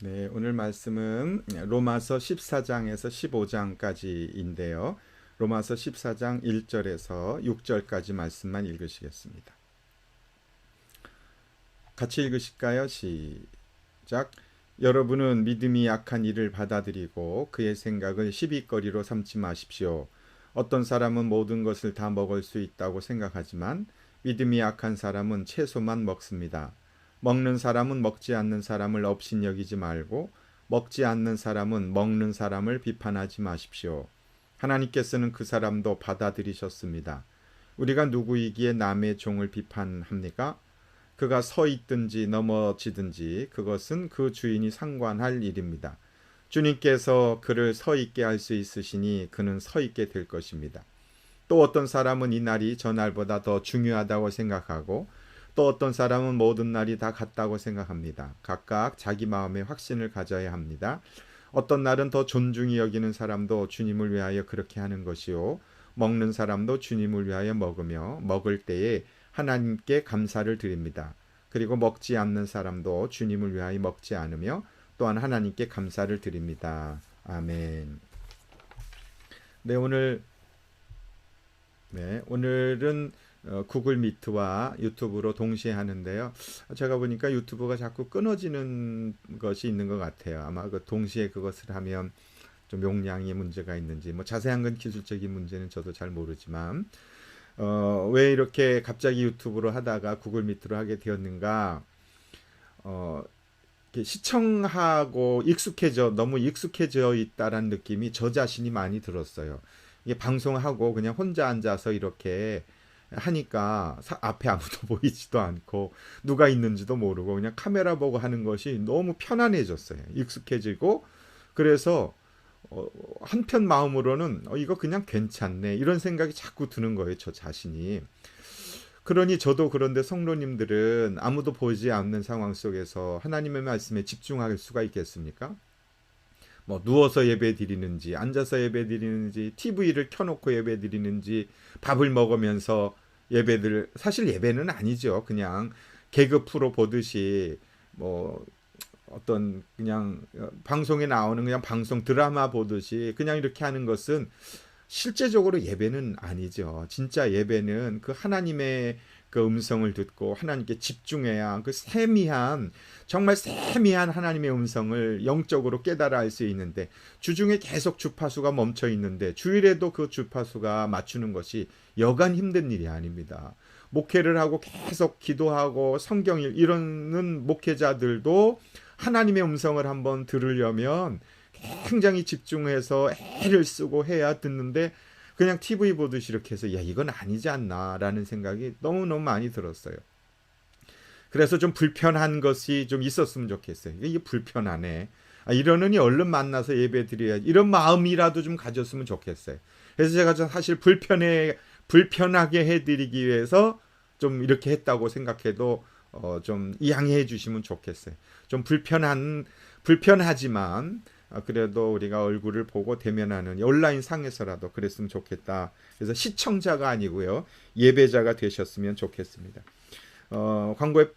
네, 오늘 말씀은 로마서 14장에서 15장까지인데요. 로마서 14장 1절에서 6절까지 말씀만 읽으시겠습니다. 같이 읽으실까요? 시작. 여러분은 믿음이 약한 이를 받아들이고 그의 생각을 시비거리로 삼지 마십시오. 어떤 사람은 모든 것을 다 먹을 수 있다고 생각하지만 믿음이 약한 사람은 채소만 먹습니다. 먹는 사람은 먹지 않는 사람을 업신여기지 말고 먹지 않는 사람은 먹는 사람을 비판하지 마십시오. 하나님께서는 그 사람도 받아들이셨습니다. 우리가 누구이기에 남의 종을 비판합니까? 그가 서 있든지 넘어지든지 그것은 그 주인이 상관할 일입니다. 주님께서 그를 서 있게 할 수 있으시니 그는 서 있게 될 것입니다. 또 어떤 사람은 이 날이 저 날보다 더 중요하다고 생각하고 또 어떤 사람은 모든 날이 다 같다고 생각합니다. 각각 자기 마음에 확신을 가져야 합니다. 어떤 날은 더 존중히 여기는 사람도 주님을 위하여 그렇게 하는 것이요. 먹는 사람도 주님을 위하여 먹으며 먹을 때에 하나님께 감사를 드립니다. 그리고 먹지 않는 사람도 주님을 위하여 먹지 않으며 또한 하나님께 감사를 드립니다. 아멘. 네, 오늘은 구글 미트와 유튜브로 동시에 하는데요. 제가 보니까 유튜브가 자꾸 끊어지는 것이 있는 것 같아요. 아마 그 동시에 그것을 하면 좀 용량이 문제가 있는지, 뭐 자세한 건 기술적인 문제는 저도 잘 모르지만, 왜 이렇게 갑자기 유튜브로 하다가 구글 미트로 하게 되었는가? 어, 시청하고 너무 익숙해져 있다라는 느낌이 저 자신이 많이 들었어요. 이게 방송하고 그냥 혼자 앉아서 이렇게 하니까 앞에 아무도 보이지도 않고 누가 있는지도 모르고 그냥 카메라 보고 하는 것이 너무 편안해졌어요. 익숙해지고 그래서 한편 마음으로는 이거 그냥 괜찮네 이런 생각이 자꾸 드는 거예요. 저 자신이. 그러니 저도 그런데 성도님들은 아무도 보지 않는 상황 속에서 하나님의 말씀에 집중할 수가 있겠습니까? 뭐 누워서 예배 드리는지 앉아서 예배 드리는지 TV를 켜놓고 예배 드리는지 밥을 먹으면서 예배들 사실 예배는 아니죠. 그냥 개그 프로 보듯이 뭐 어떤 그냥 방송에 나오는 그냥 방송 드라마 보듯이 그냥 이렇게 하는 것은 실제적으로 예배는 아니죠. 진짜 예배는 그 하나님의 그 음성을 듣고 하나님께 집중해야 그 세미한 정말 세미한 하나님의 음성을 영적으로 깨달아 알 수 있는데 주중에 계속 주파수가 멈춰 있는데 주일에도 그 주파수가 맞추는 것이 여간 힘든 일이 아닙니다. 목회를 하고 계속 기도하고 성경을 이러는 목회자들도 하나님의 음성을 한번 들으려면 굉장히 집중해서 애를 쓰고 해야 듣는데 그냥 TV 보듯이 이렇게 해서 야 이건 아니지 않나라는 생각이 너무너무 많이 들었어요. 그래서 좀 불편한 것이 좀 있었으면 좋겠어요. 이게 불편하네. 이러느니 얼른 만나서 예배 드려야지. 이런 마음이라도 좀 가졌으면 좋겠어요. 그래서 제가 사실 불편하게 해드리기 위해서 좀 이렇게 했다고 생각해도 좀 이해해 주시면 좋겠어요. 좀 불편하지만 그래도 우리가 얼굴을 보고 대면하는 온라인 상에서라도 그랬으면 좋겠다. 그래서 시청자가 아니고요. 예배자가 되셨으면 좋겠습니다. 광고에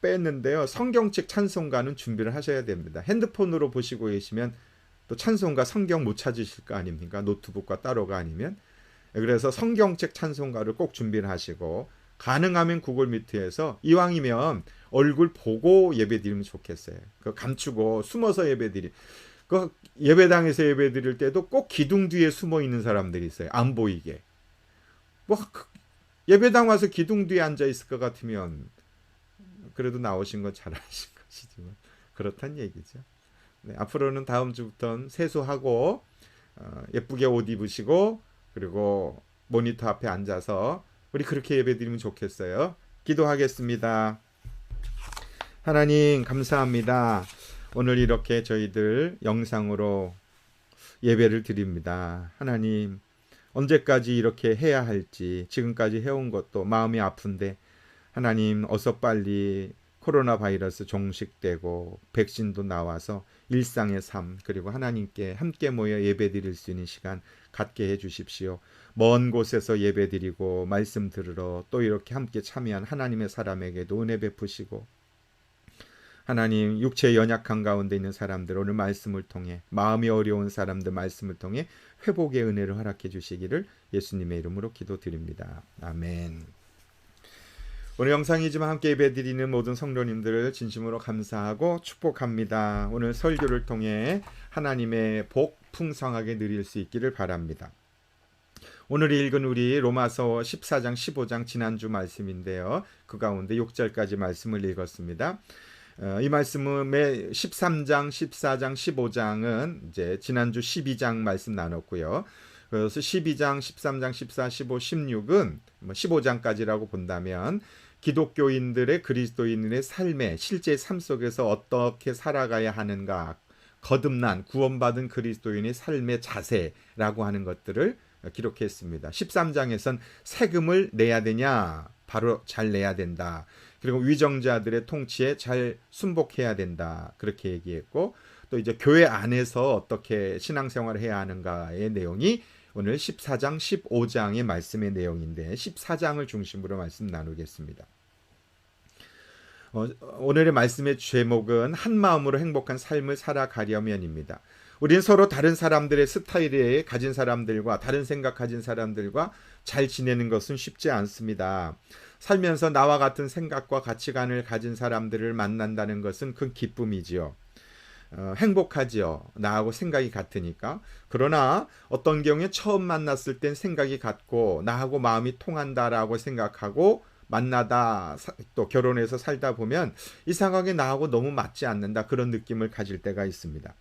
뺐는데요. 성경책 찬송가는 준비를 하셔야 됩니다. 핸드폰으로 보시고 계시면 또 찬송가 성경 못 찾으실 거 아닙니까? 노트북과 따로가 아니면. 그래서 성경책 찬송가를 꼭 준비를 하시고 가능하면 구글 미트에서 이왕이면 얼굴 보고 예배 드리면 좋겠어요. 그 감추고 숨어서 예배 드리. 그 예배당에서 예배 드릴 때도 꼭 기둥 뒤에 숨어 있는 사람들이 있어요. 안 보이게. 뭐 예배당 와서 기둥 뒤에 앉아 있을 것 같으면 그래도 나오신 건 잘하신 것이지만 그렇단 얘기죠. 네, 앞으로는 다음 주부터는 세수하고 예쁘게 옷 입으시고 그리고 모니터 앞에 앉아서 우리 그렇게 예배드리면 좋겠어요. 기도하겠습니다. 하나님 감사합니다. 오늘 이렇게 저희들 영상으로 예배를 드립니다. 하나님 언제까지 이렇게 해야 할지 지금까지 해온 것도 마음이 아픈데 하나님 어서 빨리 코로나 바이러스 종식되고 백신도 나와서 일상의 삶 그리고 하나님께 함께 모여 예배드릴 수 있는 시간 갖게 해 주십시오. 먼 곳에서 예배드리고 말씀 들으러 또 이렇게 함께 참여한 하나님의 사람에게도 은혜 베푸시고 하나님, 육체의 연약한 가운데 있는 사람들 오늘 말씀을 통해, 마음이 어려운 사람들 말씀을 통해 회복의 은혜를 허락해 주시기를 예수님의 이름으로 기도드립니다. 아멘. 오늘 영상이지만 함께 예배드리는 모든 성도님들을 진심으로 감사하고 축복합니다. 오늘 설교를 통해 하나님의 복 풍성하게 누릴 수 있기를 바랍니다. 오늘 읽은 우리 로마서 14장 15장 지난주 말씀인데요. 그 가운데 6절까지 말씀을 읽었습니다. 이 말씀은 13장, 14장, 15장은 이제 지난주 12장 말씀 나눴고요. 그래서 12장, 13장, 14, 15, 16은 15장까지라고 본다면 기독교인들의 그리스도인의 삶의 실제 삶 속에서 어떻게 살아가야 하는가, 거듭난 구원받은 그리스도인의 삶의 자세라고 하는 것들을 기록했습니다. 13장에선 세금을 내야 되냐? 바로 잘 내야 된다. 그리고 위정자들의 통치에 잘 순복해야 된다. 그렇게 얘기했고, 또 이제 교회 안에서 어떻게 신앙생활을 해야 하는가의 내용이 오늘 14장, 15장의 말씀의 내용인데 14장을 중심으로 말씀 나누겠습니다. 오늘의 말씀의 제목은 한 마음으로 행복한 삶을 살아가려면입니다. 우리는 서로 다른 사람들의 스타일에 가진 사람들과 다른 생각 가진 사람들과 잘 지내는 것은 쉽지 않습니다. 살면서 나와 같은 생각과 가치관을 가진 사람들을 만난다는 것은 큰 기쁨이지요. 행복하지요. 나하고 생각이 같으니까. 그러나 어떤 경우에 처음 만났을 땐 생각이 같고 나하고 마음이 통한다라고 생각하고 만나다 또 결혼해서 살다 보면 이상하게 나하고 너무 맞지 않는다, 그런 느낌을 가질 때가 있습니다.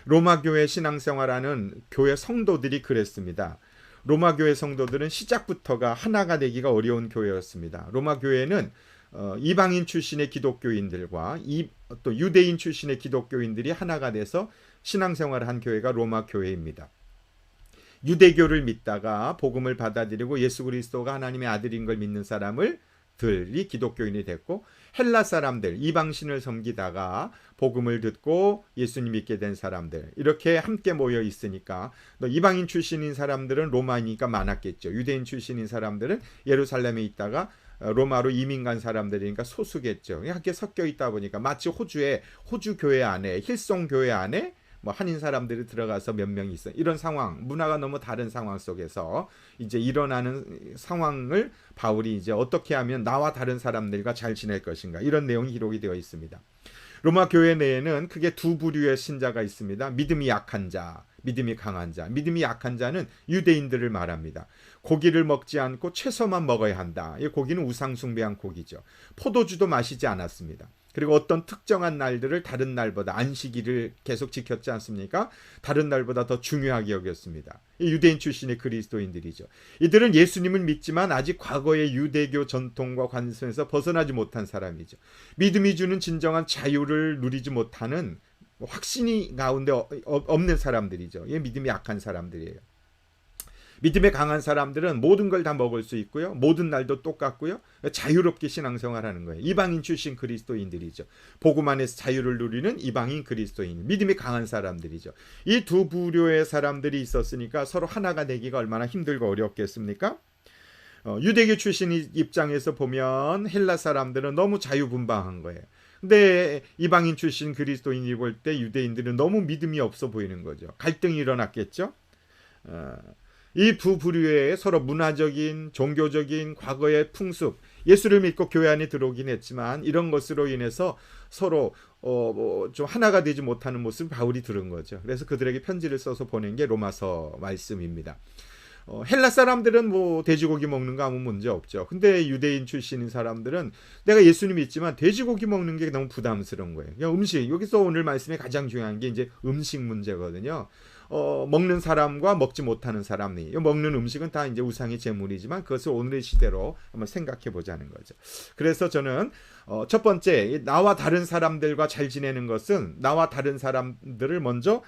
로마 교회 신앙생활하는 교회 성도들이 그랬습니다. 로마 교회 성도들은 시작부터가 하나가 되기가 어려운 교회였습니다. 로마 교회는 이방인 출신의 기독교인들과 또 유대인 출신의 기독교인들이 하나가 돼서 신앙생활을 한 교회가 로마 교회입니다. 유대교를 믿다가 복음을 받아들이고 예수 그리스도가 하나님의 아들인 걸 믿는 사람들이 기독교인이 됐고, 헬라 사람들, 이방신을 섬기다가 복음을 듣고 예수님 믿게 된 사람들, 이렇게 함께 모여 있으니까 이방인 출신인 사람들은 로마니까 많았겠죠. 유대인 출신인 사람들은 예루살렘에 있다가 로마로 이민 간 사람들이니까 소수겠죠. 함께 섞여 있다 보니까 마치 호주 교회 안에, 힐송 교회 안에 한인 사람들이 들어가서 몇 명 있어요. 이런 상황, 문화가 너무 다른 상황 속에서 이제 일어나는 상황을 바울이 이제 어떻게 하면 나와 다른 사람들과 잘 지낼 것인가, 이런 내용이 기록이 되어 있습니다. 로마 교회 내에는 크게 두 부류의 신자가 있습니다. 믿음이 약한 자, 믿음이 강한 자. 믿음이 약한 자는 유대인들을 말합니다. 고기를 먹지 않고 채소만 먹어야 한다. 이 고기는 우상 숭배한 고기죠. 포도주도 마시지 않았습니다. 그리고 어떤 특정한 날들을 다른 날보다, 안식일을 계속 지켰지 않습니까? 다른 날보다 더 중요하게 여겼습니다. 유대인 출신의 그리스도인들이죠. 이들은 예수님을 믿지만 아직 과거의 유대교 전통과 관습에서 벗어나지 못한 사람이죠. 믿음이 주는 진정한 자유를 누리지 못하는 확신이 가운데 없는 사람들이죠. 믿음이 약한 사람들이에요. 믿음에 강한 사람들은 모든 걸 다 먹을 수 있고요. 모든 날도 똑같고요. 자유롭게 신앙생활하는 거예요. 이방인 출신 그리스도인들이죠. 복음 안에서 자유를 누리는 이방인 그리스도인, 믿음이 강한 사람들이죠. 이 두 부류의 사람들이 있었으니까 서로 하나가 되기가 얼마나 힘들고 어렵겠습니까? 유대교 출신 입장에서 보면 헬라 사람들은 너무 자유분방한 거예요. 근데 이방인 출신 그리스도인이 볼 때 유대인들은 너무 믿음이 없어 보이는 거죠. 갈등이 일어났겠죠. 이 두 부류의 서로 문화적인, 종교적인 과거의 풍습, 예수를 믿고 교회 안에 들어오긴 했지만 이런 것으로 인해서 서로 좀 하나가 되지 못하는 모습을 바울이 들은 거죠. 그래서 그들에게 편지를 써서 보낸 게 로마서 말씀입니다. 헬라 사람들은 돼지고기 먹는 거 아무 문제 없죠. 근데 유대인 출신인 사람들은 내가 예수님 믿지만 돼지고기 먹는 게 너무 부담스러운 거예요. 그냥 음식, 여기서 오늘 말씀에 가장 중요한 게 이제 음식 문제거든요. 먹는 사람과 먹지 못하는 사람이, 먹는 음식은 다 이제 우상의 제물이지만 그것을 오늘의 시대로 한번 생각해 보자는 거죠. 그래서 저는 첫 번째, 나와 다른 사람들과 잘 지내는 것은 나와 다른 사람들을 먼저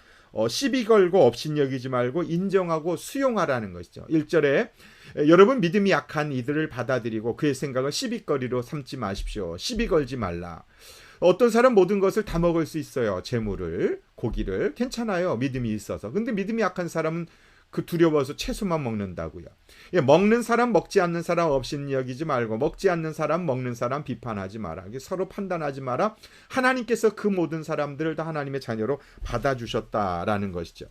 시비 걸고 업신여기지 말고 인정하고 수용하라는 것이죠. 1절에 여러분 믿음이 약한 이들을 받아들이고 그의 생각을 시비거리로 삼지 마십시오. 시비 걸지 말라. 어떤 사람 모든 것을 다 먹을 수 있어요. 재물을, 고기를. 괜찮아요. 믿음이 있어서. 근데 믿음이 약한 사람은 그 두려워서 채소만 먹는다고요. 예, 먹는 사람 먹지 않는 사람 업신 여기지 말고 먹지 않는 사람 먹는 사람 비판하지 마라. 서로 판단하지 마라. 하나님께서 그 모든 사람들을 다 하나님의 자녀로 받아주셨다라는 것이죠.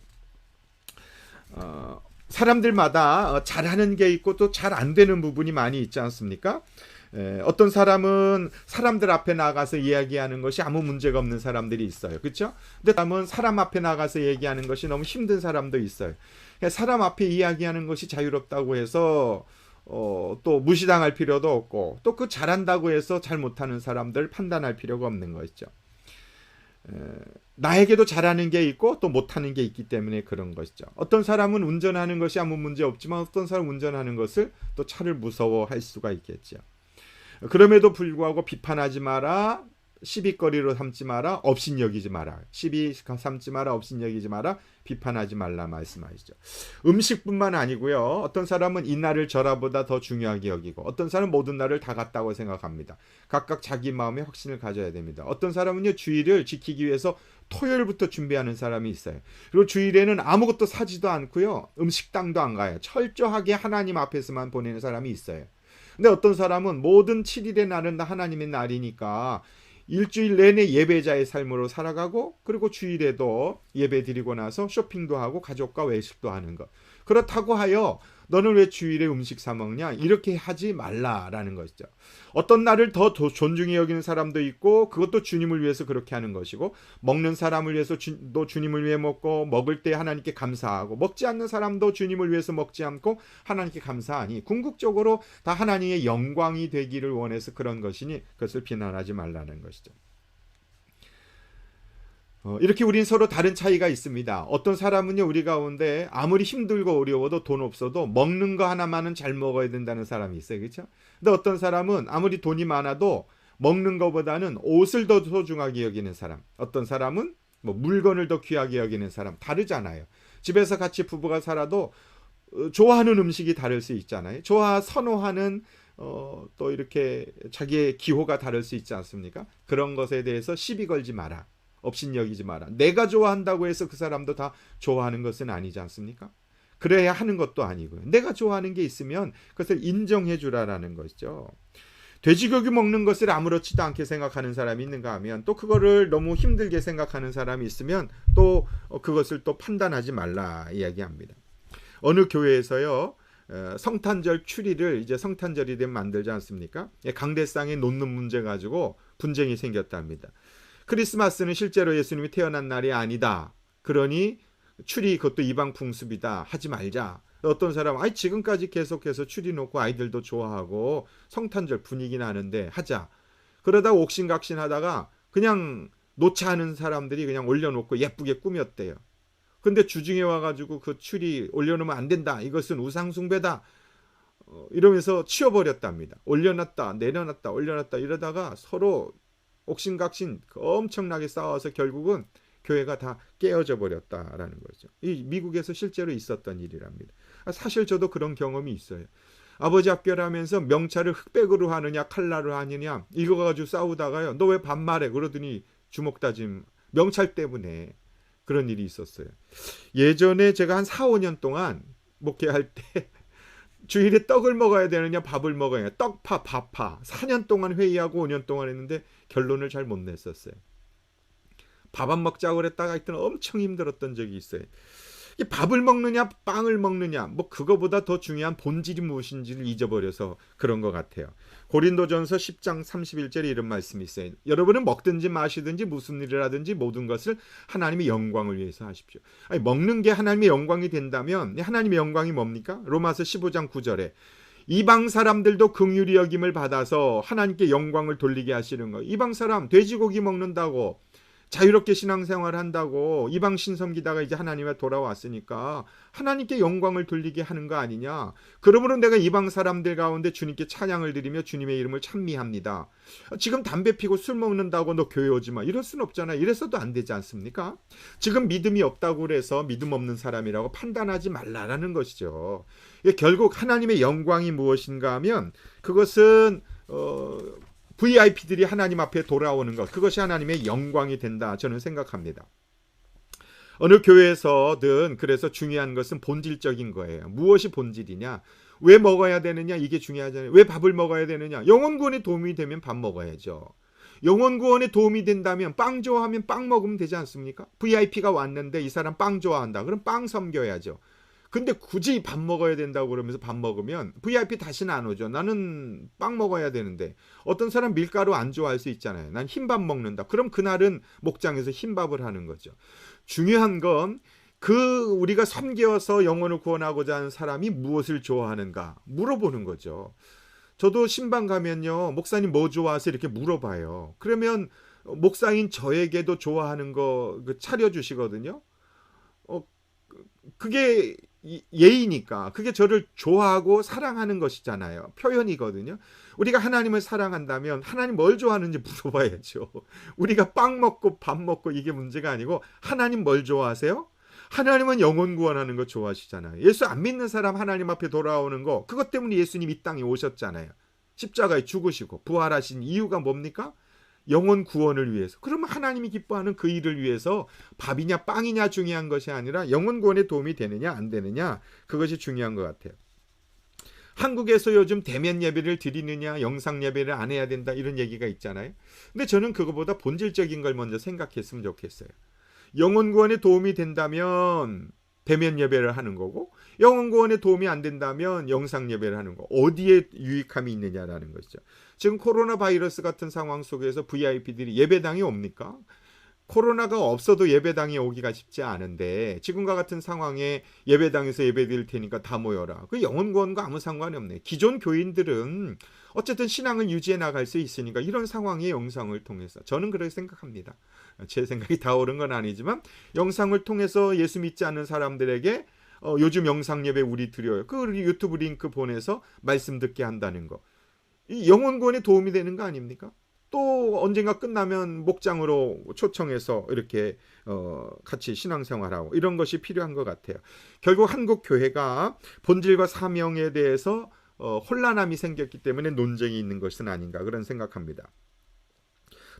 사람들마다 잘하는 게 있고 또 잘 안 되는 부분이 많이 있지 않습니까? 어떤 사람은 사람들 앞에 나가서 이야기하는 것이 아무 문제가 없는 사람들이 있어요. 그렇죠? 근데 사람은 사람 앞에 나가서 얘기하는 것이 너무 힘든 사람도 있어요. 사람 앞에 이야기하는 것이 자유롭다고 해서 또 무시당할 필요도 없고 또 그 잘한다고 해서 잘 못하는 사람들 판단할 필요가 없는 것이죠. 나에게도 잘하는 게 있고 또 못하는 게 있기 때문에 그런 것이죠. 어떤 사람은 운전하는 것이 아무 문제 없지만 어떤 사람은 운전하는 것을 또 차를 무서워할 수가 있겠죠. 그럼에도 불구하고 비판하지 마라, 시비거리로 삼지 마라, 업신여기지 마라. 시비 삼지 마라, 업신여기지 마라, 비판하지 말라 말씀하시죠. 음식뿐만 아니고요. 어떤 사람은 이날을 절하보다 더 중요하게 여기고 어떤 사람은 모든 날을 다 같다고 생각합니다. 각각 자기 마음에 확신을 가져야 됩니다. 어떤 사람은요, 주일을 지키기 위해서 토요일부터 준비하는 사람이 있어요. 그리고 주일에는 아무것도 사지도 않고요. 음식당도 안 가요. 철저하게 하나님 앞에서만 보내는 사람이 있어요. 근데 어떤 사람은 모든 7일의 날은 다 하나님의 날이니까 일주일 내내 예배자의 삶으로 살아가고 그리고 주일에도 예배 드리고 나서 쇼핑도 하고 가족과 외식도 하는 것. 그렇다고 하여 너는 왜 주일에 음식 사 먹냐? 이렇게 하지 말라라는 것이죠. 어떤 날을 더 존중히 여기는 사람도 있고 그것도 주님을 위해서 그렇게 하는 것이고 먹는 사람을 위해서 또 주님을 위해 먹고 먹을 때 하나님께 감사하고 먹지 않는 사람도 주님을 위해서 먹지 않고 하나님께 감사하니 궁극적으로 다 하나님의 영광이 되기를 원해서 그런 것이니 그것을 비난하지 말라는 것이죠. 이렇게 우린 서로 다른 차이가 있습니다. 어떤 사람은요, 우리 가운데 아무리 힘들고 어려워도 돈 없어도 먹는 거 하나만은 잘 먹어야 된다는 사람이 있어요. 그렇죠? 근데 어떤 사람은 아무리 돈이 많아도 먹는 것보다는 옷을 더 소중하게 여기는 사람, 어떤 사람은 뭐 물건을 더 귀하게 여기는 사람, 다르잖아요. 집에서 같이 부부가 살아도 좋아하는 음식이 다를 수 있잖아요. 선호하는 또 이렇게 자기의 기호가 다를 수 있지 않습니까? 그런 것에 대해서 시비 걸지 마라. 업신여기지 마라. 내가 좋아한다고 해서 그 사람도 다 좋아하는 것은 아니지 않습니까? 그래야 하는 것도 아니고요. 내가 좋아하는 게 있으면 그것을 인정해 주라라는 것이죠. 돼지고기 먹는 것을 아무렇지도 않게 생각하는 사람이 있는가 하면 또 그거를 너무 힘들게 생각하는 사람이 있으면 또 그것을 또 판단하지 말라 이야기합니다. 어느 교회에서요, 성탄절 추리를 이제 성탄절이 되면 만들지 않습니까? 강대상에 놓는 문제 가지고 분쟁이 생겼답니다. 크리스마스는 실제로 예수님이 태어난 날이 아니다. 그러니 추리 그것도 이방 풍습이다. 하지 말자. 어떤 사람은 지금까지 계속해서 추리 놓고 아이들도 좋아하고 성탄절 분위기 나는데 하자. 그러다 옥신각신 하다가 그냥 놓지 않은 사람들이 그냥 올려놓고 예쁘게 꾸몄대요. 근데 주중에 와가지고 그 추리 올려놓으면 안 된다. 이것은 우상숭배다. 이러면서 치워버렸답니다. 올려놨다 내려놨다 올려놨다 이러다가 서로 옥신각신 엄청나게 싸워서 결국은 교회가 다 깨어져 버렸다라는 거죠. 이 미국에서 실제로 있었던 일이랍니다. 사실 저도 그런 경험이 있어요. 아버지 합결하면서 명찰을 흑백으로 하느냐 칼라로 하느냐 이거 가지고 싸우다가요. 너 왜 반말해? 그러더니 주먹 다짐. 명찰 때문에 그런 일이 있었어요. 예전에 제가 한 4, 5년 동안 목회할 때 주일에 떡을 먹어야 되느냐 밥을 먹어야 되느냐 떡파 밥파 4년 동안 회의하고 5년 동안 했는데 결론을 잘 못 냈었어요. 밥 안 먹자고 그랬다가 하여튼 엄청 힘들었던 적이 있어요. 밥을 먹느냐 빵을 먹느냐 뭐 그거보다 더 중요한 본질이 무엇인지를 잊어버려서 그런 것 같아요. 고린도전서 10장 31절에 이런 말씀이 있어요. 여러분은 먹든지 마시든지 무슨 일을 하든지 모든 것을 하나님의 영광을 위해서 하십시오. 먹는 게 하나님의 영광이 된다면 하나님의 영광이 뭡니까? 로마서 15장 9절에 이방 사람들도 긍휼히 여김을 받아서 하나님께 영광을 돌리게 하시는 거. 이방 사람 돼지고기 먹는다고 자유롭게 신앙생활 한다고 이방 신 섬기다가 이제 하나님에 돌아왔으니까 하나님께 영광을 돌리게 하는 거 아니냐. 그러므로 내가 이방 사람들 가운데 주님께 찬양을 드리며 주님의 이름을 찬미합니다. 지금 담배 피고 술 먹는다고 너 교회 오지 마. 이럴 순 없잖아. 이래서도 안 되지 않습니까? 지금 믿음이 없다고 그래서 믿음 없는 사람이라고 판단하지 말라라는 것이죠. 결국 하나님의 영광이 무엇인가 하면 그것은 VIP들이 하나님 앞에 돌아오는 것, 그것이 하나님의 영광이 된다 저는 생각합니다. 어느 교회에서든 그래서 중요한 것은 본질적인 거예요. 무엇이 본질이냐? 왜 먹어야 되느냐? 이게 중요하잖아요. 왜 밥을 먹어야 되느냐? 영혼 구원에 도움이 되면 밥 먹어야죠. 영혼 구원에 도움이 된다면 빵 좋아하면 빵 먹으면 되지 않습니까? VIP가 왔는데 이 사람 빵 좋아한다. 그럼 빵 섬겨야죠. 근데 굳이 밥 먹어야 된다고 그러면서 밥 먹으면 VIP 다시는 안 오죠. 나는 빵 먹어야 되는데. 어떤 사람 밀가루 안 좋아할 수 있잖아요. 난 흰밥 먹는다. 그럼 그날은 목장에서 흰밥을 하는 거죠. 중요한 건 우리가 섬겨서 영혼을 구원하고자 하는 사람이 무엇을 좋아하는가 물어보는 거죠. 저도 신방 가면요, 목사님 뭐 좋아하세요? 이렇게 물어봐요. 그러면 목사인 저에게도 좋아하는 거 차려주시거든요. 그게 예의니까, 그게 저를 좋아하고 사랑하는 것이잖아요. 표현이거든요. 우리가 하나님을 사랑한다면 하나님 뭘 좋아하는지 물어봐야죠. 우리가 빵 먹고 밥 먹고 이게 문제가 아니고, 하나님 뭘 좋아하세요? 하나님은 영혼 구원하는 거 좋아하시잖아요. 예수 안 믿는 사람 하나님 앞에 돌아오는 거, 그것 때문에 예수님 이 땅에 오셨잖아요. 십자가에 죽으시고 부활하신 이유가 뭡니까? 영혼 구원을 위해서. 그러면 하나님이 기뻐하는 그 일을 위해서 밥이냐 빵이냐 중요한 것이 아니라 영혼 구원에 도움이 되느냐 안 되느냐, 그것이 중요한 것 같아요. 한국에서 요즘 대면 예배를 드리느냐 영상 예배를 안 해야 된다 이런 얘기가 있잖아요. 근데 저는 그거보다 본질적인 걸 먼저 생각했으면 좋겠어요. 영혼 구원에 도움이 된다면 대면 예배를 하는 거고, 영혼 구원에 도움이 안 된다면 영상 예배를 하는 거. 어디에 유익함이 있느냐라는 것이죠. 지금 코로나 바이러스 같은 상황 속에서 VIP들이 예배당에 옵니까? 코로나가 없어도 예배당에 오기가 쉽지 않은데, 지금과 같은 상황에 예배당에서 예배 드릴 테니까 다 모여라. 그 영혼 구원과 아무 상관이 없네. 기존 교인들은 어쨌든 신앙을 유지해 나갈 수 있으니까 이런 상황의 영상을 통해서, 저는 그렇게 생각합니다. 제 생각이 다 옳은 건 아니지만, 영상을 통해서 예수 믿지 않는 사람들에게 요즘 영상 예배 우리 드려요. 그 유튜브 링크 보내서 말씀 듣게 한다는 거. 이 영혼 구원에 도움이 되는 거 아닙니까? 또 언젠가 끝나면 목장으로 초청해서 이렇게 같이 신앙생활하고 이런 것이 필요한 것 같아요. 결국 한국 교회가 본질과 사명에 대해서 혼란함이 생겼기 때문에 논쟁이 있는 것은 아닌가, 그런 생각합니다.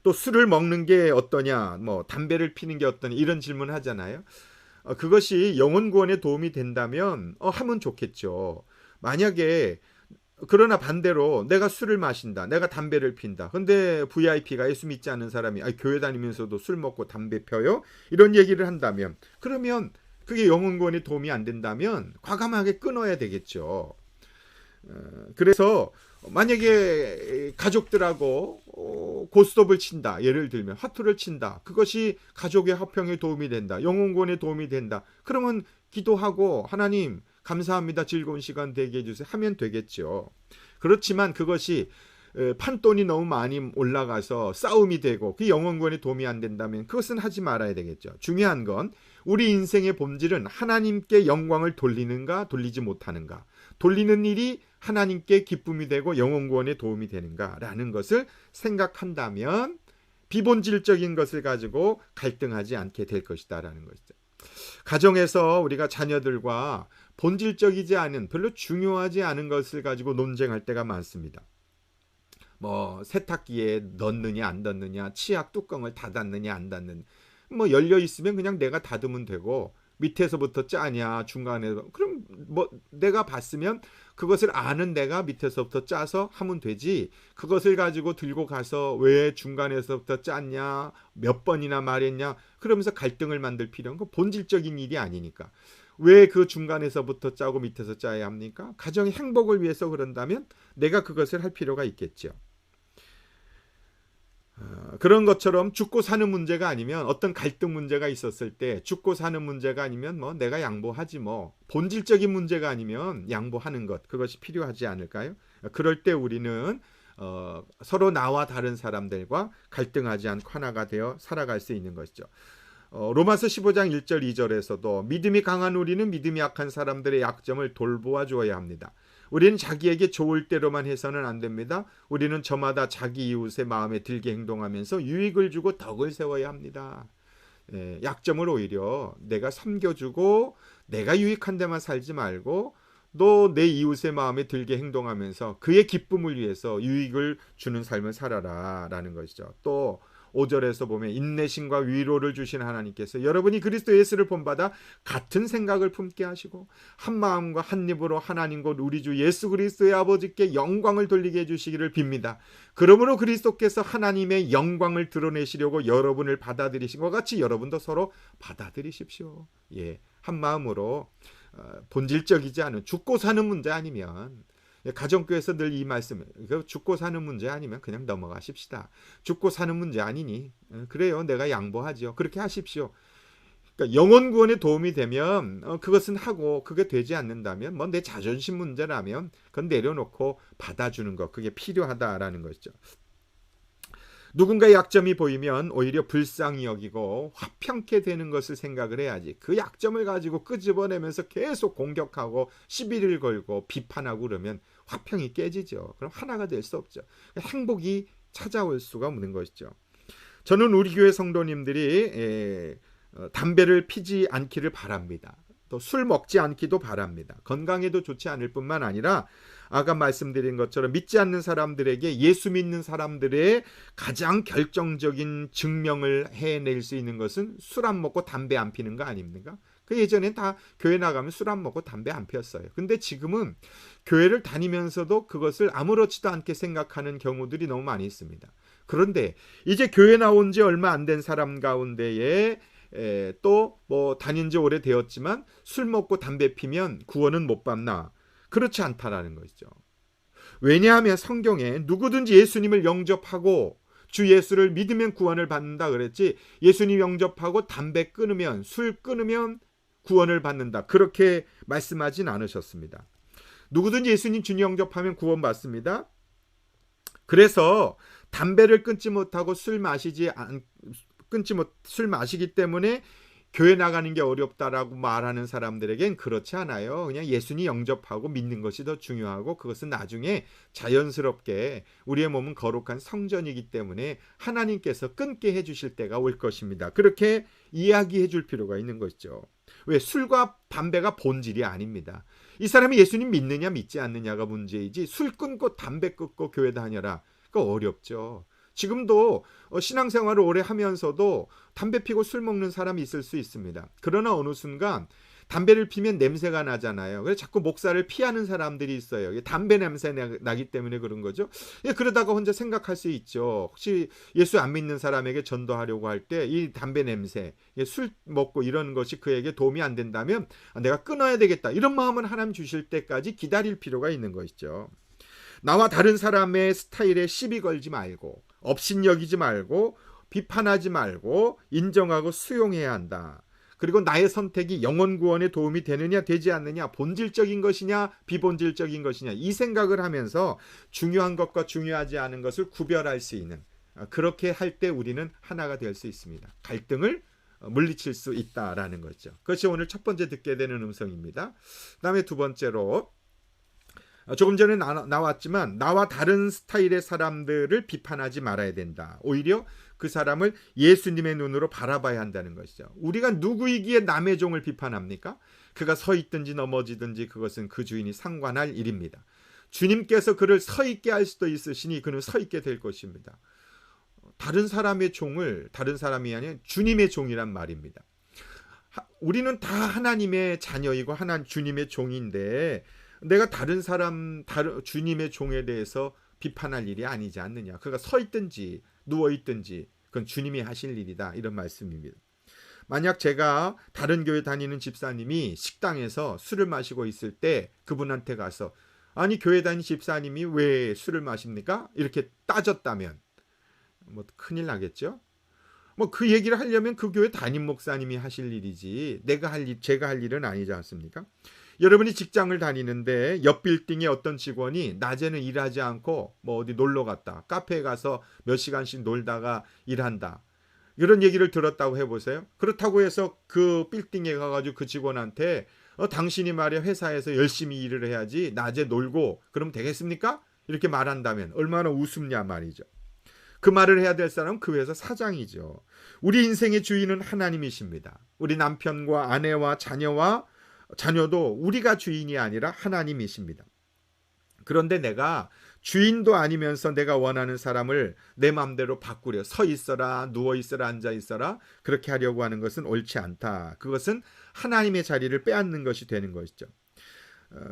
또 술을 먹는 게 어떠냐, 뭐 담배를 피는 게 어떠냐 이런 질문을 하잖아요. 그것이 영혼 구원에 도움이 된다면 하면 좋겠죠. 만약에 그러나 반대로 내가 술을 마신다, 내가 담배를 핀다, 근데 VIP가 예수 믿지 않는 사람이 교회 다니면서도 술 먹고 담배 펴요? 이런 얘기를 한다면, 그러면 그게 영혼 구원에 도움이 안 된다면 과감하게 끊어야 되겠죠. 그래서 만약에 가족들하고 고스톱을 친다, 예를 들면 화투를 친다, 그것이 가족의 화평에 도움이 된다, 영혼 구원에 도움이 된다, 그러면 기도하고 하나님 감사합니다, 즐거운 시간 되게 해주세요 하면 되겠죠. 그렇지만 그것이 판돈이 너무 많이 올라가서 싸움이 되고 그 영혼 구원에 도움이 안 된다면 그것은 하지 말아야 되겠죠. 중요한 건 우리 인생의 본질은 하나님께 영광을 돌리는가 돌리지 못하는가, 돌리는 일이 하나님께 기쁨이 되고 영혼 구원에 도움이 되는가라는 것을 생각한다면 비본질적인 것을 가지고 갈등하지 않게 될 것이다라는 것이죠. 가정에서 우리가 자녀들과 본질적이지 않은, 별로 중요하지 않은 것을 가지고 논쟁할 때가 많습니다. 뭐 세탁기에 넣느냐 안 넣느냐, 치약 뚜껑을 닫았느냐 안 닫느냐, 뭐 열려 있으면 그냥 내가 닫으면 되고, 밑에서부터 짜냐 중간에, 그럼 뭐 내가 봤으면 그것을 아는 내가 밑에서부터 짜서 하면 되지, 그것을 가지고 들고 가서 왜 중간에서부터 짰냐 몇 번이나 말했냐 그러면서 갈등을 만들 필요는 건 본질적인 일이 아니니까. 왜 그 중간에서부터 짜고 밑에서 짜야 합니까? 가정의 행복을 위해서 그런다면 내가 그것을 할 필요가 있겠죠. 그런 것처럼 죽고 사는 문제가 아니면, 어떤 갈등 문제가 있었을 때 죽고 사는 문제가 아니면 뭐 내가 양보하지, 뭐 본질적인 문제가 아니면 양보하는 것, 그것이 필요하지 않을까요? 그럴 때 우리는 서로 나와 다른 사람들과 갈등하지 않고 하나가 되어 살아갈 수 있는 것이죠. 로마서 15장 1절 2절에서도 믿음이 강한 우리는 믿음이 약한 사람들의 약점을 돌보아 주어야 합니다. 우리는 자기에게 좋을 대로만 해서는 안 됩니다. 우리는 저마다 자기 이웃의 마음에 들게 행동하면서 유익을 주고 덕을 세워야 합니다. 약점을 오히려 내가 섬겨주고 내가 유익한 데만 살지 말고 너 내 이웃의 마음에 들게 행동하면서 그의 기쁨을 위해서 유익을 주는 삶을 살아라 라는 것이죠. 또 5절에서 보면 인내심과 위로를 주신 하나님께서 여러분이 그리스도 예수를 본받아 같은 생각을 품게 하시고 한 마음과 한 입으로 하나님 곧 우리 주 예수 그리스도의 아버지께 영광을 돌리게 해주시기를 빕니다. 그러므로 그리스도께서 하나님의 영광을 드러내시려고 여러분을 받아들이신 것 같이 여러분도 서로 받아들이십시오. 예, 한 마음으로 본질적이지 않은 죽고 사는 문제 아니면 가정교회에서 늘 이 말씀, 죽고 사는 문제 아니면 그냥 넘어가십시다. 죽고 사는 문제 아니니 그래요, 내가 양보하지요. 그렇게 하십시오. 그러니까 영혼 구원에 도움이 되면 그것은 하고, 그게 되지 않는다면 뭐 내 자존심 문제라면 그건 내려놓고 받아주는 것, 그게 필요하다라는 것이죠. 누군가의 약점이 보이면 오히려 불쌍히 여기고 화평케 되는 것을 생각을 해야지, 그 약점을 가지고 끄집어내면서 계속 공격하고 시비를 걸고 비판하고 그러면 화평이 깨지죠. 그럼 하나가 될 수 없죠. 행복이 찾아올 수가 없는 것이죠. 저는 우리 교회 성도님들이 담배를 피지 않기를 바랍니다. 또 술 먹지 않기도 바랍니다. 건강에도 좋지 않을 뿐만 아니라 아까 말씀드린 것처럼 믿지 않는 사람들에게 예수 믿는 사람들의 가장 결정적인 증명을 해낼 수 있는 것은 술 안 먹고 담배 안 피는 거 아닙니까? 그 예전엔 다 교회 나가면 술 안 먹고 담배 안 피웠어요. 근데 지금은 교회를 다니면서도 그것을 아무렇지도 않게 생각하는 경우들이 너무 많이 있습니다. 그런데 이제 교회 나온 지 얼마 안 된 사람 가운데에 또 뭐 다닌 지 오래되었지만 술 먹고 담배 피면 구원은 못 받나? 그렇지 않다라는 것이죠. 왜냐하면 성경에 누구든지 예수님을 영접하고 주 예수를 믿으면 구원을 받는다 그랬지, 예수님 영접하고 담배 끊으면, 술 끊으면 구원을 받는다 그렇게 말씀하진 않으셨습니다. 누구든지 예수님 주님 영접하면 구원 받습니다. 그래서 담배를 끊지 못하고 술 마시기 때문에 교회 나가는 게 어렵다라고 말하는 사람들에겐 그렇지 않아요. 그냥 예수님 영접하고 믿는 것이 더 중요하고, 그것은 나중에 자연스럽게, 우리의 몸은 거룩한 성전이기 때문에 하나님께서 끊게 해주실 때가 올 것입니다. 그렇게 이야기해 줄 필요가 있는 것이죠. 왜? 술과 담배가 본질이 아닙니다. 이 사람이 예수님 믿느냐 믿지 않느냐가 문제이지, 술 끊고 담배 끊고 교회 다녀라, 그거 어렵죠. 지금도 신앙생활을 오래 하면서도 담배 피고 술 먹는 사람이 있을 수 있습니다. 그러나 어느 순간 담배를 피면 냄새가 나잖아요. 그래서 자꾸 목사를 피하는 사람들이 있어요. 담배 냄새 나기 때문에 그런 거죠. 그러다가 혼자 생각할 수 있죠. 혹시 예수 안 믿는 사람에게 전도하려고 할 때 이 담배 냄새, 술 먹고 이런 것이 그에게 도움이 안 된다면 내가 끊어야 되겠다, 이런 마음을 하나님 주실 때까지 기다릴 필요가 있는 것이죠. 나와 다른 사람의 스타일에 시비 걸지 말고, 업신여기지 말고, 비판하지 말고 인정하고 수용해야 한다. 그리고 나의 선택이 영혼 구원에 도움이 되느냐 되지 않느냐, 본질적인 것이냐 비본질적인 것이냐, 이 생각을 하면서 중요한 것과 중요하지 않은 것을 구별할 수 있는, 그렇게 할 때 우리는 하나가 될 수 있습니다. 갈등을 물리칠 수 있다라는 거죠. 그것이 오늘 첫 번째 듣게 되는 음성입니다. 그다음에 두 번째로, 조금 전에 나왔지만 나와 다른 스타일의 사람들을 비판하지 말아야 된다. 오히려 그 사람을 예수님의 눈으로 바라봐야 한다는 것이죠. 우리가 누구이기에 남의 종을 비판합니까? 그가 서 있든지 넘어지든지 그것은 그 주인이 상관할 일입니다. 주님께서 그를 서 있게 할 수도 있으시니 그는 서 있게 될 것입니다. 다른 사람의 종을, 다른 사람이 아니라 주님의 종이란 말입니다. 우리는 다 하나님의 자녀이고 주님의 종인데, 내가 다른 주님의 종에 대해서 비판할 일이 아니지 않느냐. 그가 서 있든지 누워 있든지 그건 주님이 하실 일이다, 이런 말씀입니다. 만약 제가 다른 교회 다니는 집사님이 식당에서 술을 마시고 있을 때 그분한테 가서, 아니 교회 다니는 집사님이 왜 술을 마십니까? 이렇게 따졌다면 뭐 큰일 나겠죠. 뭐 그 얘기를 하려면 그 교회 담임 목사님이 하실 일이지 제가 할 일은 아니지 않습니까? 여러분이 직장을 다니는데 옆 빌딩에 어떤 직원이 낮에는 일하지 않고 뭐 어디 놀러 갔다, 카페에 가서 몇 시간씩 놀다가 일한다, 이런 얘기를 들었다고 해보세요. 그렇다고 해서 그 빌딩에 가가지고 그 직원한테 당신이 말이야 회사에서 열심히 일을 해야지 낮에 놀고 그러면 되겠습니까? 이렇게 말한다면 얼마나 우습냐 말이죠. 그 말을 해야 될 사람은 그 회사 사장이죠. 우리 인생의 주인은 하나님이십니다. 우리 남편과 아내와 자녀도 우리가 주인이 아니라 하나님이십니다. 그런데 내가 주인도 아니면서 내가 원하는 사람을 내 마음대로 바꾸려 서 있어라, 누워 있어라, 앉아 있어라 그렇게 하려고 하는 것은 옳지 않다. 그것은 하나님의 자리를 빼앗는 것이 되는 것이죠.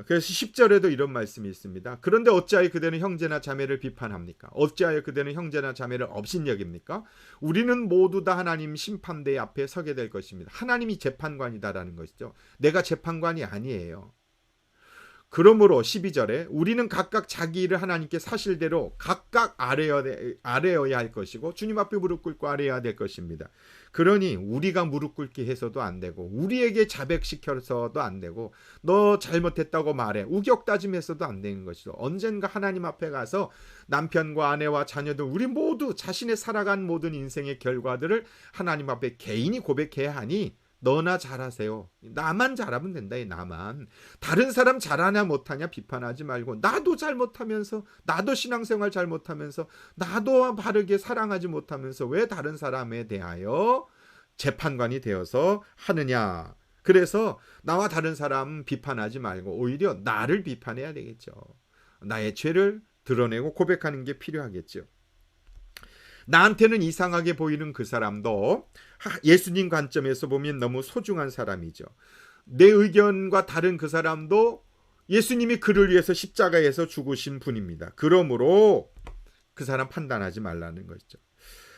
그래서 10절에도 이런 말씀이 있습니다. 그런데 어찌하여 그대는 형제나 자매를 비판합니까? 어찌하여 그대는 형제나 자매를 업신여깁니까? 우리는 모두 다 하나님 심판대 앞에 서게 될 것입니다. 하나님이 재판관이다라는 것이죠. 내가 재판관이 아니에요. 그러므로 12절에 우리는 각각 자기 일을 하나님께 사실대로 각각 아뢰어야 할 것이고 주님 앞에 무릎 꿇고 아뢰어야 될 것입니다. 그러니 우리가 무릎 꿇게 해서도 안 되고 우리에게 자백시켜서도 안 되고 너 잘못했다고 말해 우격 다짐해서도 안 되는 것이죠. 언젠가 하나님 앞에 가서 남편과 아내와 자녀들 우리 모두 자신의 살아간 모든 인생의 결과들을 하나님 앞에 개인이 고백해야 하니 너나 잘하세요. 나만 잘하면 된다. 나만. 다른 사람 잘하냐 못하냐 비판하지 말고 나도 잘못하면서 나도 신앙생활 잘못하면서 나도 바르게 사랑하지 못하면서 왜 다른 사람에 대하여 재판관이 되어서 하느냐. 그래서 나와 다른 사람 비판하지 말고 오히려 나를 비판해야 되겠죠. 나의 죄를 드러내고 고백하는 게 필요하겠죠. 나한테는 이상하게 보이는 그 사람도 예수님 관점에서 보면 너무 소중한 사람이죠. 내 의견과 다른 그 사람도 예수님이 그를 위해서 십자가에서 죽으신 분입니다. 그러므로 그 사람 판단하지 말라는 것이죠.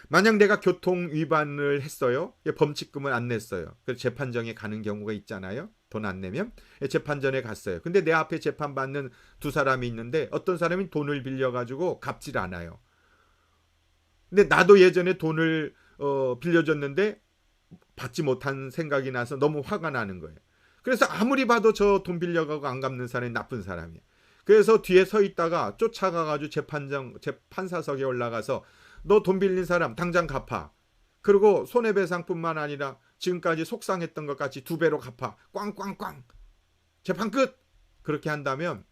만약 내가 교통 위반을 했어요. 범칙금을 안 냈어요. 그래서 재판정에 가는 경우가 있잖아요. 돈 안 내면 재판전에 갔어요. 근데 내 앞에 재판받는 두 사람이 있는데 어떤 사람이 돈을 빌려가지고 갚질 않아요. 근데 나도 예전에 돈을 빌려줬는데 받지 못한 생각이 나서 너무 화가 나는 거예요. 그래서 아무리 봐도 저 돈 빌려가고 안 갚는 사람이 나쁜 사람이에요. 그래서 뒤에 서 있다가 쫓아가가지고 재판사석에 올라가서 너 돈 빌린 사람 당장 갚아. 그리고 손해배상뿐만 아니라 지금까지 속상했던 것 같이 2배로 갚아. 꽝꽝꽝. 재판 끝. 그렇게 한다면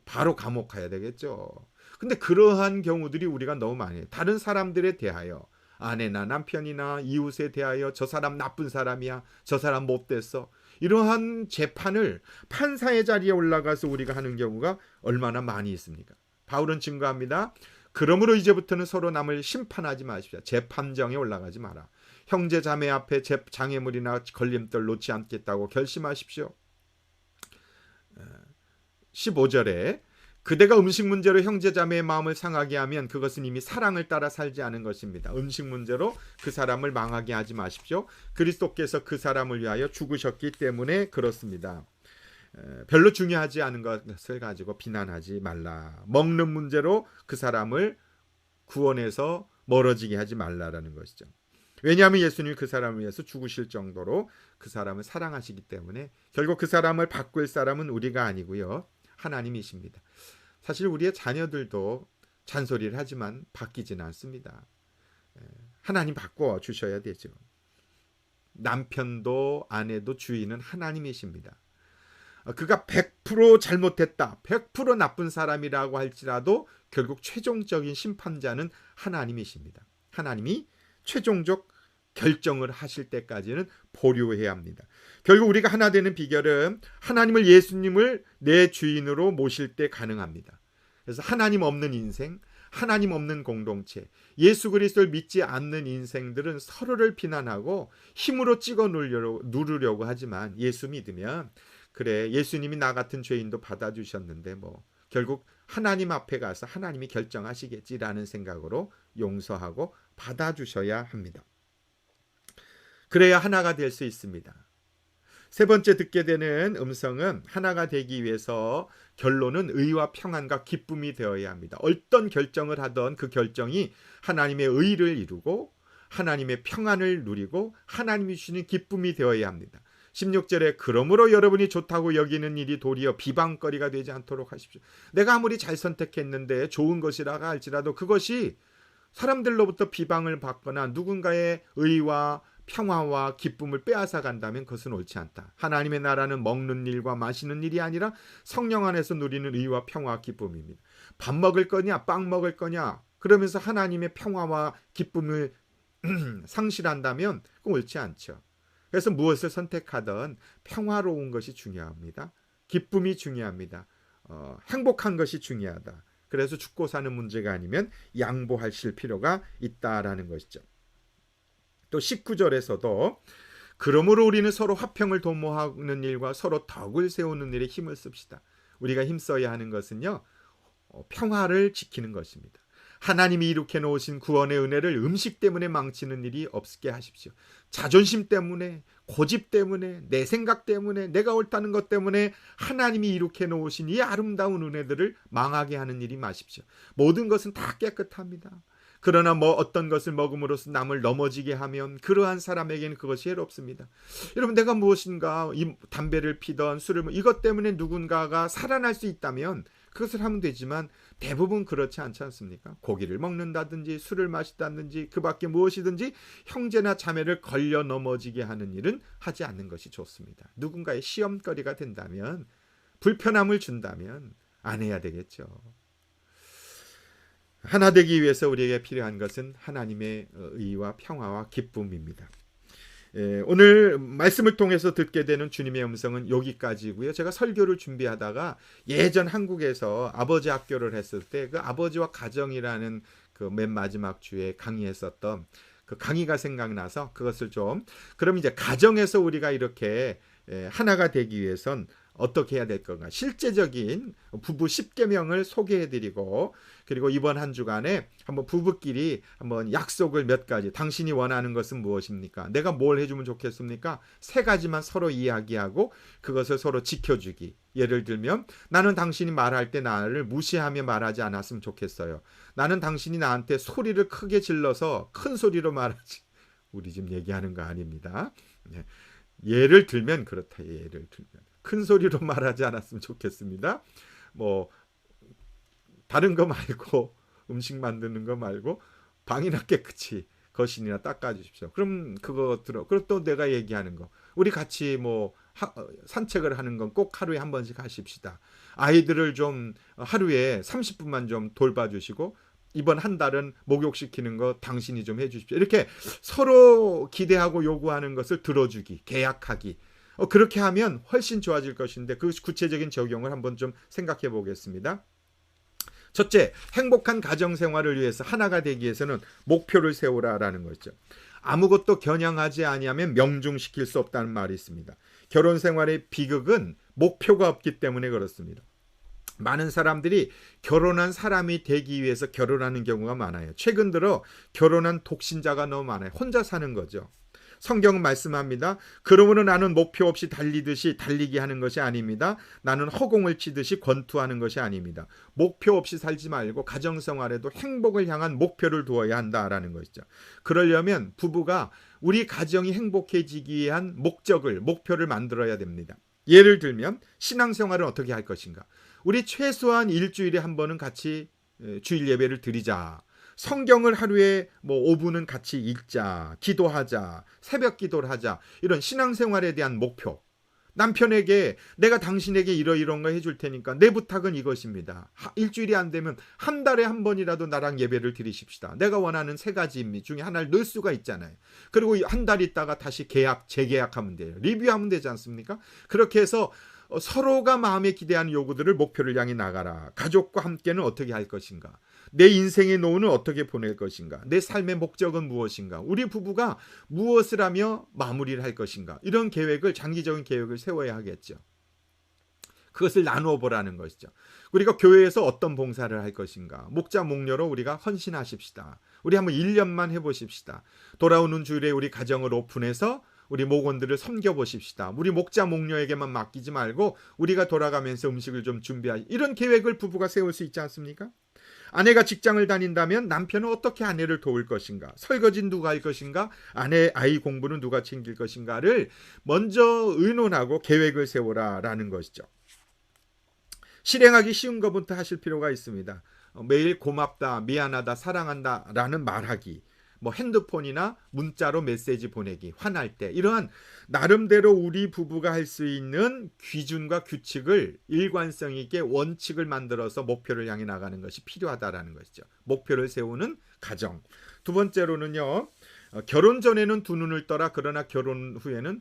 바로 감옥 가야 되겠죠. 근데 그러한 경우들이 우리가 너무 많이 해요. 다른 사람들에 대하여 아내나 남편이나 이웃에 대하여 저 사람 나쁜 사람이야. 저 사람 못됐어. 이러한 재판을 판사의 자리에 올라가서 우리가 하는 경우가 얼마나 많이 있습니까? 바울은 증거합니다. 그러므로 이제부터는 서로 남을 심판하지 마십시오. 재판정에 올라가지 마라. 형제 자매 앞에 장애물이나 걸림돌 놓지 않겠다고 결심하십시오. 15절에 그대가 음식 문제로 형제자매의 마음을 상하게 하면 그것은 이미 사랑을 따라 살지 않은 것입니다. 음식 문제로 그 사람을 망하게 하지 마십시오. 그리스도께서 그 사람을 위하여 죽으셨기 때문에 그렇습니다. 별로 중요하지 않은 것을 가지고 비난하지 말라. 먹는 문제로 그 사람을 구원해서 멀어지게 하지 말라라는 것이죠. 왜냐하면 예수님이 그 사람을 위해서 죽으실 정도로 그 사람을 사랑하시기 때문에 결국 그 사람을 바꿀 사람은 우리가 아니고요. 하나님이십니다. 사실 우리의 자녀들도 잔소리를 하지만 바뀌지는 않습니다. 하나님 바꿔 주셔야 되죠. 남편도 아내도 주인은 하나님이십니다. 그가 100% 잘못했다, 100% 나쁜 사람이라고 할지라도 결국 최종적인 심판자는 하나님이십니다. 하나님이 최종적 결정을 하실 때까지는 보류해야 합니다. 결국 우리가 하나 되는 비결은 하나님을 예수님을 내 주인으로 모실 때 가능합니다. 그래서 하나님 없는 인생, 하나님 없는 공동체, 예수 그리스도를 믿지 않는 인생들은 서로를 비난하고 힘으로 찍어 누르려고 하지만 예수 믿으면 그래 예수님이 나 같은 죄인도 받아주셨는데 결국 하나님 앞에 가서 하나님이 결정하시겠지라는 생각으로 용서하고 받아주셔야 합니다. 그래야 하나가 될 수 있습니다. 세 번째 듣게 되는 음성은 하나가 되기 위해서 결론은 의와 평안과 기쁨이 되어야 합니다. 어떤 결정을 하던 그 결정이 하나님의 의를 이루고 하나님의 평안을 누리고 하나님이 주시는 기쁨이 되어야 합니다. 16절에 그러므로 여러분이 좋다고 여기는 일이 도리어 비방거리가 되지 않도록 하십시오. 내가 아무리 잘 선택했는데 좋은 것이라고 할지라도 그것이 사람들로부터 비방을 받거나 누군가의 의와 평화와 기쁨을 빼앗아 간다면 그것은 옳지 않다. 하나님의 나라는 먹는 일과 마시는 일이 아니라 성령 안에서 누리는 의와 평화와 기쁨입니다. 밥 먹을 거냐 빵 먹을 거냐 그러면서 하나님의 평화와 기쁨을 상실한다면 그건 옳지 않죠. 그래서 무엇을 선택하든 평화로운 것이 중요합니다. 기쁨이 중요합니다. 행복한 것이 중요하다. 그래서 죽고 사는 문제가 아니면 양보하실 필요가 있다라는 것이죠. 또 19절에서도 그러므로 우리는 서로 화평을 도모하는 일과 서로 덕을 세우는 일에 힘을 씁시다. 우리가 힘써야 하는 것은요, 평화를 지키는 것입니다. 하나님이 이룩해 놓으신 구원의 은혜를 음식 때문에 망치는 일이 없게 하십시오. 자존심 때문에, 고집 때문에, 내 생각 때문에, 내가 옳다는 것 때문에 하나님이 이룩해 놓으신 이 아름다운 은혜들을 망하게 하는 일이 마십시오. 모든 것은 다 깨끗합니다. 그러나 어떤 것을 먹음으로써 남을 넘어지게 하면 그러한 사람에게는 그것이 해롭습니다. 여러분, 내가 무엇인가 담배를 피던 술을 이것 때문에 누군가가 살아날 수 있다면 그것을 하면 되지만 대부분 그렇지 않지 않습니까? 고기를 먹는다든지 술을 마시다든지 그 밖에 무엇이든지 형제나 자매를 걸려 넘어지게 하는 일은 하지 않는 것이 좋습니다. 누군가의 시험거리가 된다면, 불편함을 준다면 안 해야 되겠죠. 하나 되기 위해서 우리에게 필요한 것은 하나님의 의와 평화와 기쁨입니다. 오늘 말씀을 통해서 듣게 되는 주님의 음성은 여기까지고요. 제가 설교를 준비하다가 예전 한국에서 아버지 학교를 했을 때 그 아버지와 가정이라는 그 맨 마지막 주에 강의했었던 그 강의가 생각나서 그것을 그럼 이제 가정에서 우리가 이렇게 하나가 되기 위해선 어떻게 해야 될 건가? 실제적인 부부 10계명을 소개해드리고, 그리고 이번 한 주간에 한번 부부끼리 한번 약속을 몇 가지, 당신이 원하는 것은 무엇입니까? 내가 뭘 해주면 좋겠습니까? 3가지만 서로 이야기하고 그것을 서로 지켜주기. 예를 들면, 나는 당신이 말할 때 나를 무시하며 말하지 않았으면 좋겠어요. 나는 당신이 나한테 소리를 크게 질러서 큰 소리로 말하지. 우리 지금 얘기하는 거 아닙니다. 예를 들면 그렇다. 예를 들면 큰 소리로 말하지 않았으면 좋겠습니다. 다른 거 말고, 음식 만드는 거 말고 방이나 깨끗이 거실이나 닦아주십시오. 그럼 그거 들어. 그리고 또 내가 얘기하는 거, 우리 같이 산책을 하는 건 꼭 하루에 한 번씩 하십시다. 아이들을 좀 하루에 30분만 좀 돌봐주시고, 이번 한 달은 목욕시키는 거 당신이 좀 해주십시오. 이렇게 서로 기대하고 요구하는 것을 들어주기, 계약하기. 그렇게 하면 훨씬 좋아질 것인데, 그 구체적인 적용을 한번 좀 생각해 보겠습니다. 첫째, 행복한 가정생활을 위해서 하나가 되기 위해서는 목표를 세우라라는 거죠. 아무것도 겨냥하지 아니하면 명중시킬 수 없다는 말이 있습니다. 결혼생활의 비극은 목표가 없기 때문에 그렇습니다. 많은 사람들이 결혼한 사람이 되기 위해서 결혼하는 경우가 많아요. 최근 들어 결혼한 독신자가 너무 많아요. 혼자 사는 거죠. 성경은 말씀합니다. 그러므로 나는 목표 없이 달리듯이 달리기 하는 것이 아닙니다. 나는 허공을 치듯이 권투하는 것이 아닙니다. 목표 없이 살지 말고 가정생활에도 행복을 향한 목표를 두어야 한다라는 것이죠. 그러려면 부부가 우리 가정이 행복해지기 위한 목표를 만들어야 됩니다. 예를 들면 신앙생활은 어떻게 할 것인가? 우리 최소한 일주일에 한 번은 같이 주일 예배를 드리자. 성경을 하루에 5분은 같이 읽자, 기도하자, 새벽 기도를 하자. 이런 신앙생활에 대한 목표. 남편에게 내가 당신에게 이런 거 해줄 테니까 내 부탁은 이것입니다. 일주일이 안 되면 한 달에 한 번이라도 나랑 예배를 드리십시다. 내가 원하는 3가지 중에 하나를 넣을 수가 있잖아요. 그리고 한 달 있다가 다시 재계약하면 돼요. 리뷰하면 되지 않습니까? 그렇게 해서 서로가 마음에 기대하는 요구들을 목표를 향해 나가라. 가족과 함께는 어떻게 할 것인가? 내 인생의 노후는 어떻게 보낼 것인가? 내 삶의 목적은 무엇인가? 우리 부부가 무엇을 하며 마무리를 할 것인가? 이런 장기적인 계획을 세워야 하겠죠. 그것을 나누어 보라는 것이죠. 우리가 교회에서 어떤 봉사를 할 것인가? 목자 목녀로 우리가 헌신하십시다. 우리 한번 1년만 해보십시다. 돌아오는 주일에 우리 가정을 오픈해서 우리 목원들을 섬겨보십시다. 우리 목자 목녀에게만 맡기지 말고 우리가 돌아가면서 음식을 좀 이런 계획을 부부가 세울 수 있지 않습니까? 아내가 직장을 다닌다면 남편은 어떻게 아내를 도울 것인가? 설거지는 누가 할 것인가? 아이 공부는 누가 챙길 것인가를 먼저 의논하고 계획을 세우라라는 것이죠. 실행하기 쉬운 것부터 하실 필요가 있습니다. 매일 고맙다, 미안하다, 사랑한다 라는 말하기. 핸드폰이나 문자로 메시지 보내기, 화날 때, 이러한 나름대로 우리 부부가 할 수 있는 기준과 규칙을 일관성 있게 원칙을 만들어서 목표를 향해 나가는 것이 필요하다라는 것이죠. 목표를 세우는 가정. 두 번째로는요, 결혼 전에는 두 눈을 떠라, 그러나 결혼 후에는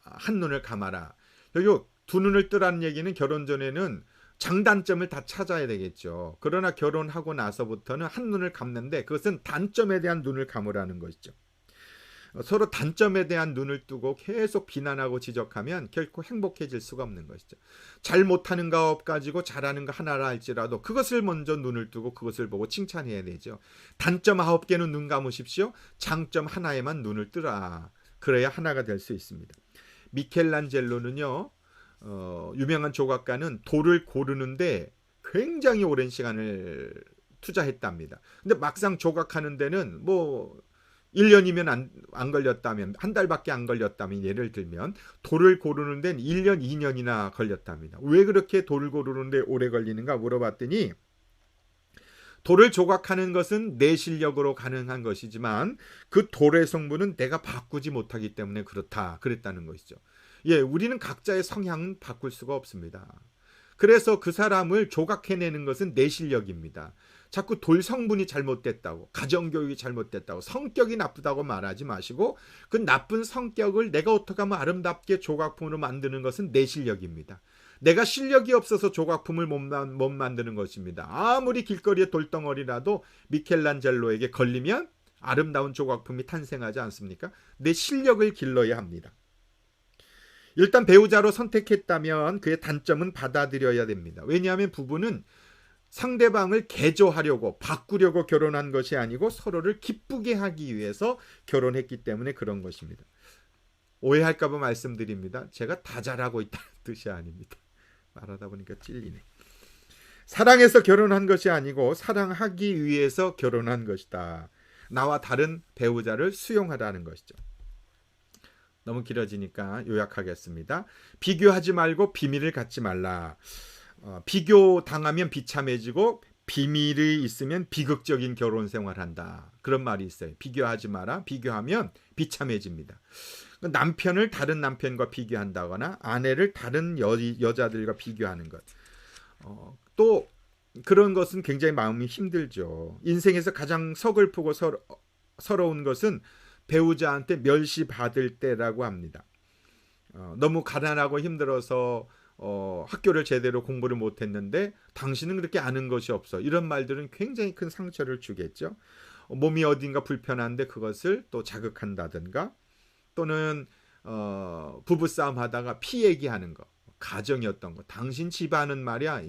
한 눈을 감아라. 여기 두 눈을 뜨라는 얘기는 결혼 전에는 장단점을 다 찾아야 되겠죠. 그러나 결혼하고 나서부터는 한눈을 감는데 그것은 단점에 대한 눈을 감으라는 것이죠. 서로 단점에 대한 눈을 뜨고 계속 비난하고 지적하면 결코 행복해질 수가 없는 것이죠. 잘 못하는 거 가지고 잘하는 거 하나라 할지라도 그것을 먼저 눈을 뜨고 그것을 보고 칭찬해야 되죠. 단점 9개는 눈 감으십시오. 장점 하나에만 눈을 뜨라. 그래야 하나가 될 수 있습니다. 미켈란젤로는요, 유명한 조각가는 돌을 고르는데 굉장히 오랜 시간을 투자했답니다. 근데 막상 조각하는 데는 뭐 1년이면 안 걸렸다면, 한 달밖에 안 걸렸다면, 예를 들면 돌을 고르는 데는 1년, 2년이나 걸렸답니다. 왜 그렇게 돌을 고르는 데 오래 걸리는가 물어봤더니 돌을 조각하는 것은 내 실력으로 가능한 것이지만 그 돌의 성분은 내가 바꾸지 못하기 때문에 그렇다. 그랬다는 것이죠. 예, 우리는 각자의 성향은 바꿀 수가 없습니다. 그래서 그 사람을 조각해내는 것은 내 실력입니다. 자꾸 돌 성분이 잘못됐다고, 가정교육이 잘못됐다고, 성격이 나쁘다고 말하지 마시고 그 나쁜 성격을 내가 어떻게 하면 아름답게 조각품으로 만드는 것은 내 실력입니다. 내가 실력이 없어서 조각품을 못 만드는 것입니다. 아무리 길거리의 돌덩어리라도 미켈란젤로에게 걸리면 아름다운 조각품이 탄생하지 않습니까? 내 실력을 길러야 합니다. 일단 배우자로 선택했다면 그의 단점은 받아들여야 됩니다. 왜냐하면 부부는 상대방을 개조하려고 바꾸려고 결혼한 것이 아니고 서로를 기쁘게 하기 위해서 결혼했기 때문에 그런 것입니다. 오해할까 봐 말씀드립니다. 제가 다 잘하고 있다는 뜻이 아닙니다. 말하다 보니까 찔리네. 사랑해서 결혼한 것이 아니고 사랑하기 위해서 결혼한 것이다. 나와 다른 배우자를 수용하라는 것이죠. 너무 길어지니까 요약하겠습니다. 비교하지 말고 비밀을 갖지 말라. 비교당하면 비참해지고 비밀이 있으면 비극적인 결혼 생활한다. 그런 말이 있어요. 비교하지 마라. 비교하면 비참해집니다. 남편을 다른 남편과 비교한다거나 아내를 다른 여자들과 비교하는 것. 또 그런 것은 굉장히 마음이 힘들죠. 인생에서 가장 서글프고 서러운 것은 배우자한테 멸시받을 때라고 합니다. 너무 가난하고 힘들어서 학교를 제대로 공부를 못했는데 당신은 그렇게 아는 것이 없어. 이런 말들은 굉장히 큰 상처를 주겠죠. 몸이 어딘가 불편한데 그것을 또 자극한다든가 또는 부부싸움 하다가 피 얘기하는 거. 가정이었던 거. 당신 집안은 말이야.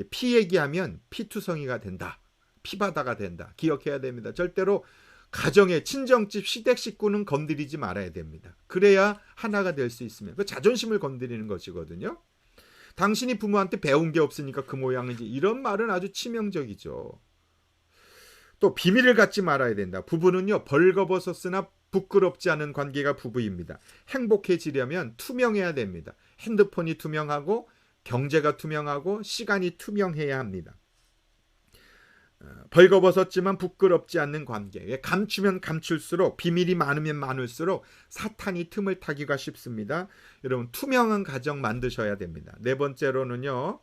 피 얘기하면 피투성이가 된다. 피바다가 된다. 기억해야 됩니다. 절대로 가정의 친정집 시댁 식구는 건드리지 말아야 됩니다. 그래야 하나가 될 수 있으면. 그 자존심을 건드리는 것이거든요. 당신이 부모한테 배운 게 없으니까 그 모양이지. 이런 말은 아주 치명적이죠. 또 비밀을 갖지 말아야 된다. 부부는요, 벌거벗었으나 부끄럽지 않은 관계가 부부입니다. 행복해지려면 투명해야 됩니다. 핸드폰이 투명하고 경제가 투명하고 시간이 투명해야 합니다. 벌거벗었지만 부끄럽지 않는 관계. 감추면 감출수록, 비밀이 많으면 많을수록 사탄이 틈을 타기가 쉽습니다. 여러분, 투명한 가정 만드셔야 됩니다. 네 번째로는요,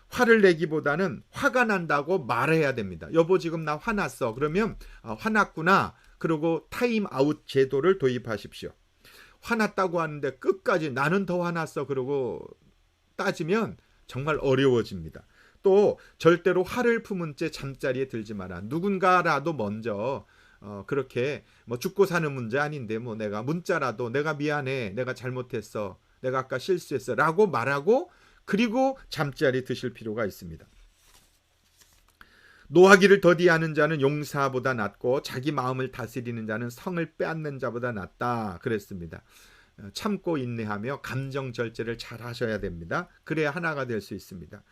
화를 내기보다는 화가 난다고 말해야 됩니다. 여보, 지금 나 화났어. 그러면 화났구나. 그리고 타임아웃 제도를 도입하십시오. 화났다고 하는데 끝까지 나는 더 화났어. 그러고 따지면 정말 어려워집니다. 또 절대로 화를 품은 채 잠자리에 들지 마라. 누군가라도 먼저 그렇게 뭐 죽고 사는 문제 아닌데 뭐 내가 문자라도 내가 미안해, 내가 잘못했어, 내가 아까 실수했어 라고 말하고 그리고 잠자리 드실 필요가 있습니다. 노하기를 더디하는 자는 용사보다 낫고 자기 마음을 다스리는 자는 성을 빼앗는 자보다 낫다 그랬습니다. 참고 인내하며 감정 절제를 잘 하셔야 됩니다. 그래야 하나가 될 수 있습니다.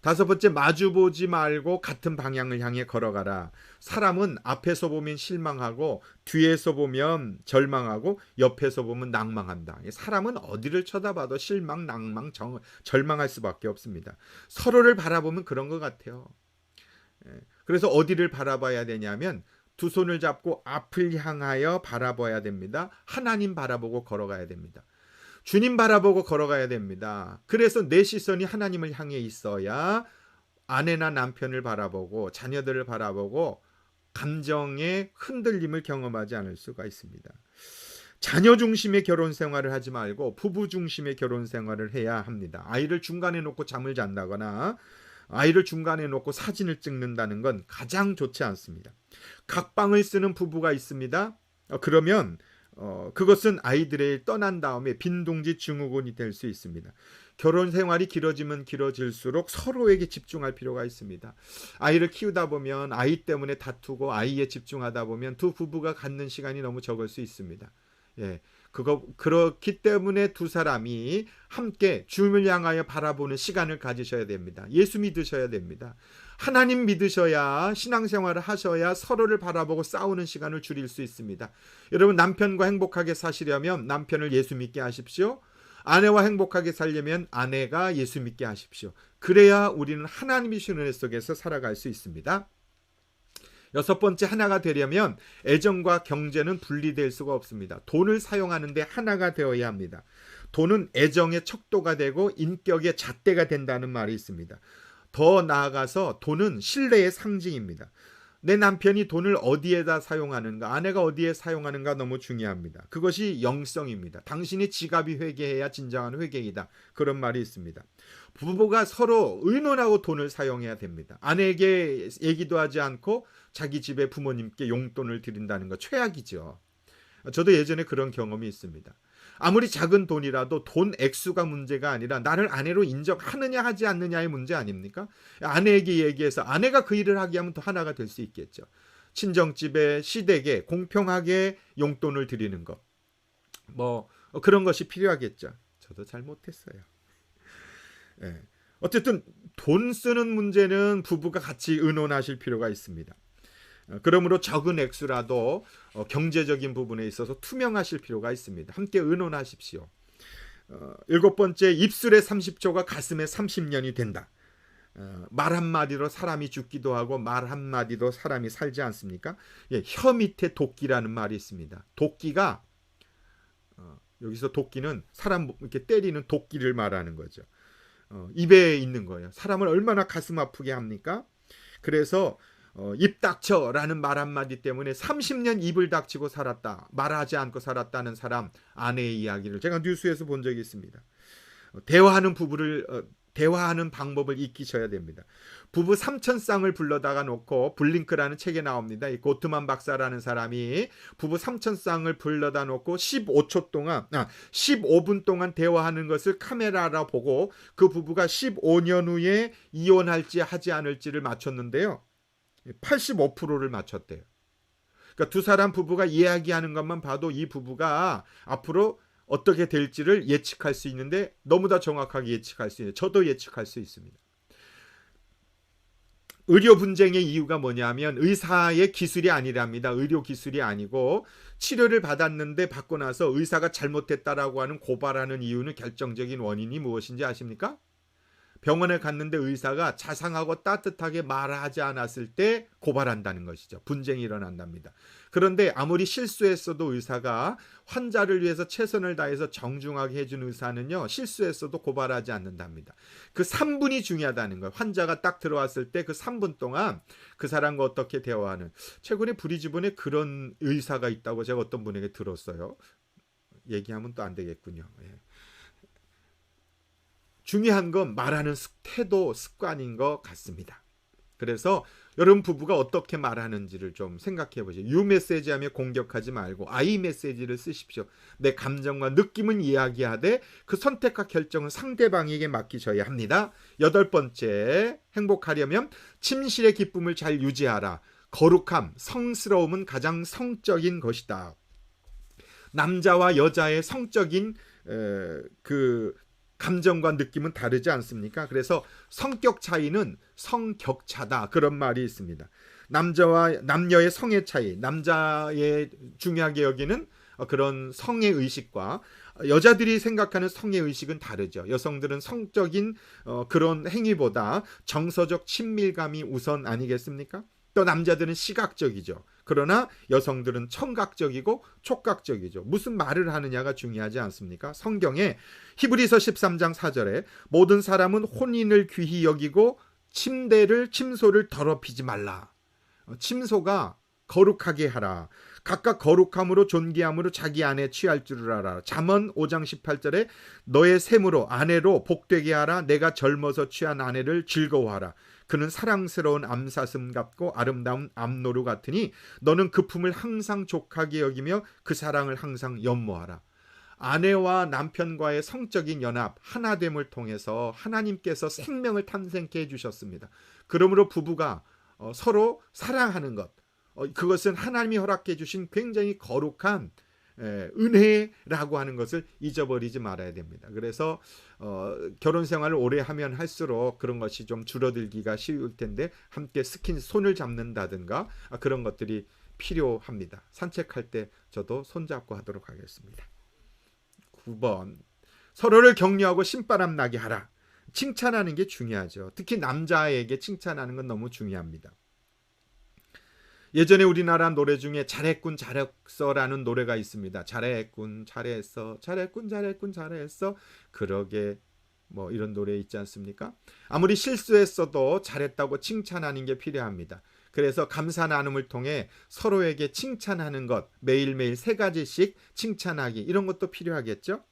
다섯 번째, 마주보지 말고 같은 방향을 향해 걸어가라. 사람은 앞에서 보면 실망하고 뒤에서 보면 절망하고 옆에서 보면 낭망한다. 사람은 어디를 쳐다봐도 실망, 낭망, 절망할 수밖에 없습니다. 서로를 바라보면 그런 것 같아요. 그래서 어디를 바라봐야 되냐면 두 손을 잡고 앞을 향하여 바라봐야 됩니다. 하나님 바라보고 걸어가야 됩니다. 주님 바라보고 걸어가야 됩니다. 그래서 내 시선이 하나님을 향해 있어야 아내나 남편을 바라보고 자녀들을 바라보고 감정의 흔들림을 경험하지 않을 수가 있습니다. 자녀 중심의 결혼 생활을 하지 말고 부부 중심의 결혼 생활을 해야 합니다. 아이를 중간에 놓고 잠을 잔다거나 아이를 중간에 놓고 사진을 찍는다는 건 가장 좋지 않습니다. 각방을 쓰는 부부가 있습니다. 그러면 그것은 아이들이 떠난 다음에 빈둥지 증후군이 될 수 있습니다. 결혼 생활이 길어지면 길어질수록 서로에게 집중할 필요가 있습니다. 아이를 키우다 보면 아이 때문에 다투고 아이에 집중하다 보면 두 부부가 갖는 시간이 너무 적을 수 있습니다. 예, 그렇기 때문에 두 사람이 함께 주님을 향하여 바라보는 시간을 가지셔야 됩니다. 예수 믿으셔야 됩니다. 하나님 믿으셔야, 신앙생활을 하셔야 서로를 바라보고 싸우는 시간을 줄일 수 있습니다. 여러분, 남편과 행복하게 사시려면 남편을 예수 믿게 하십시오. 아내와 행복하게 살려면 아내가 예수 믿게 하십시오. 그래야 우리는 하나님의 은혜 속에서 살아갈 수 있습니다. 여섯 번째, 하나가 되려면 애정과 경제는 분리될 수가 없습니다. 돈을 사용하는데 하나가 되어야 합니다. 돈은 애정의 척도가 되고 인격의 잣대가 된다는 말이 있습니다. 더 나아가서 돈은 신뢰의 상징입니다. 내 남편이 돈을 어디에다 사용하는가, 아내가 어디에 사용하는가 너무 중요합니다. 그것이 영성입니다. 당신이 지갑이 회개해야 진정한 회개이다. 그런 말이 있습니다. 부부가 서로 의논하고 돈을 사용해야 됩니다. 아내에게 얘기도 하지 않고 자기 집에 부모님께 용돈을 드린다는 거 최악이죠. 저도 예전에 그런 경험이 있습니다. 아무리 작은 돈이라도 돈 액수가 문제가 아니라 나를 아내로 인정하느냐 하지 않느냐의 문제 아닙니까? 아내에게 얘기해서 아내가 그 일을 하게 하면 더 하나가 될 수 있겠죠. 친정집에 시댁에 공평하게 용돈을 드리는 것, 그런 것이 필요하겠죠. 저도 잘 못했어요. 예. 어쨌든 돈 쓰는 문제는 부부가 같이 의논하실 필요가 있습니다. 그러므로 적은 액수라도 경제적인 부분에 있어서 투명하실 필요가 있습니다. 함께 의논하십시오. 일곱 번째, 입술의 30초가 가슴의 30년이 된다. 말 한마디로 사람이 죽기도 하고 말 한마디로 사람이 살지 않습니까? 예, 혀 밑에 도끼라는 말이 있습니다. 도끼가 여기서 도끼는 사람 이렇게 때리는 도끼를 말하는 거죠. 입에 있는 거예요. 사람을 얼마나 가슴 아프게 합니까? 그래서 입 닥쳐라는 말 한마디 때문에 30년 입을 닥치고 살았다, 말하지 않고 살았다는 사람 아내의 이야기를 제가 뉴스에서 본 적이 있습니다. 대화하는 방법을 익히셔야 됩니다. 부부 3,000쌍을 불러다가 놓고, 블링크라는 책에 나옵니다. 이 고트만 박사라는 사람이 부부 3,000쌍을 불러다 놓고 15분 동안 대화하는 것을 카메라로 보고 그 부부가 15년 후에 이혼할지 하지 않을지를 맞췄는데요. 85%를 맞췄대요. 그러니까 두 사람 부부가 이야기하는 것만 봐도 이 부부가 앞으로 어떻게 될지를 예측할 수 있는데, 너무나 정확하게 예측할 수 있는데, 저도 예측할 수 있습니다. 의료 분쟁의 이유가 뭐냐면 의사의 기술이 아니랍니다. 의료 기술이 아니고 치료를 받고 나서 의사가 잘못했다라고 하는 고발하는 이유는, 결정적인 원인이 무엇인지 아십니까? 병원에 갔는데 의사가 자상하고 따뜻하게 말하지 않았을 때 고발한다는 것이죠. 분쟁이 일어난답니다. 그런데 아무리 실수했어도 의사가 환자를 위해서 최선을 다해서 정중하게 해준 의사는요, 실수했어도 고발하지 않는답니다. 그 3분이 중요하다는 거예요. 환자가 딱 들어왔을 때 그 3분 동안 그 사람과 어떻게 대화하는. 최근에 브리즈번에 그런 의사가 있다고 제가 어떤 분에게 들었어요. 얘기하면 또 안 되겠군요. 예. 중요한 건 말하는 태도, 습관인 것 같습니다. 그래서 여러분 부부가 어떻게 말하는지를 좀 생각해 보세요. 유 메시지 하며 공격하지 말고 아이 메시지를 쓰십시오. 내 감정과 느낌은 이야기하되 그 선택과 결정은 상대방에게 맡기셔야 합니다. 여덟 번째, 행복하려면 침실의 기쁨을 잘 유지하라. 거룩함, 성스러움은 가장 성적인 것이다. 남자와 여자의 성적인 감정과 느낌은 다르지 않습니까? 그래서 성격 차이는 성격차다, 그런 말이 있습니다. 남녀의 성의 차이, 남자의 중요하게 여기는 그런 성의 의식과 여자들이 생각하는 성의 의식은 다르죠. 여성들은 성적인 그런 행위보다 정서적 친밀감이 우선 아니겠습니까? 또 남자들은 시각적이죠. 그러나 여성들은 청각적이고 촉각적이죠. 무슨 말을 하느냐가 중요하지 않습니까? 성경에 히브리서 13장 4절에 모든 사람은 혼인을 귀히 여기고 침소를 더럽히지 말라. 침소가 거룩하게 하라. 각각 거룩함으로 존귀함으로 자기 아내 취할 줄을 알아. 잠언 5장 18절에 너의 샘으로 아내로 복되게 하라. 내가 젊어서 취한 아내를 즐거워하라. 그는 사랑스러운 암사슴 같고 아름다운 암노루 같으니 너는 그 품을 항상 족하게 여기며 그 사랑을 항상 연모하라. 아내와 남편과의 성적인 연합, 하나됨을 통해서 하나님께서 생명을 탄생케 해주셨습니다. 그러므로 부부가 서로 사랑하는 것, 그것은 하나님이 허락해 주신 굉장히 거룩한 은혜라고 하는 것을 잊어버리지 말아야 됩니다. 그래서 결혼 생활을 오래 하면 할수록 그런 것이 좀 줄어들기가 쉬울 텐데 함께 손을 잡는다든가 그런 것들이 필요합니다. 산책할 때 저도 손잡고 하도록 하겠습니다. 9번, 서로를 격려하고 신바람 나게 하라. 칭찬하는 게 중요하죠. 특히 남자에게 칭찬하는 건 너무 중요합니다. 예전에 우리나라 노래 중에 잘했군 잘했어라는 노래가 있습니다. 잘했군 잘했어 잘했군 잘했군 잘했어 그러게 뭐 이런 노래 있지 않습니까? 아무리 실수했어도 잘했다고 칭찬하는 게 필요합니다. 그래서 감사 나눔을 통해 서로에게 칭찬하는 것, 매일매일 3가지씩 칭찬하기, 이런 것도 필요하겠죠.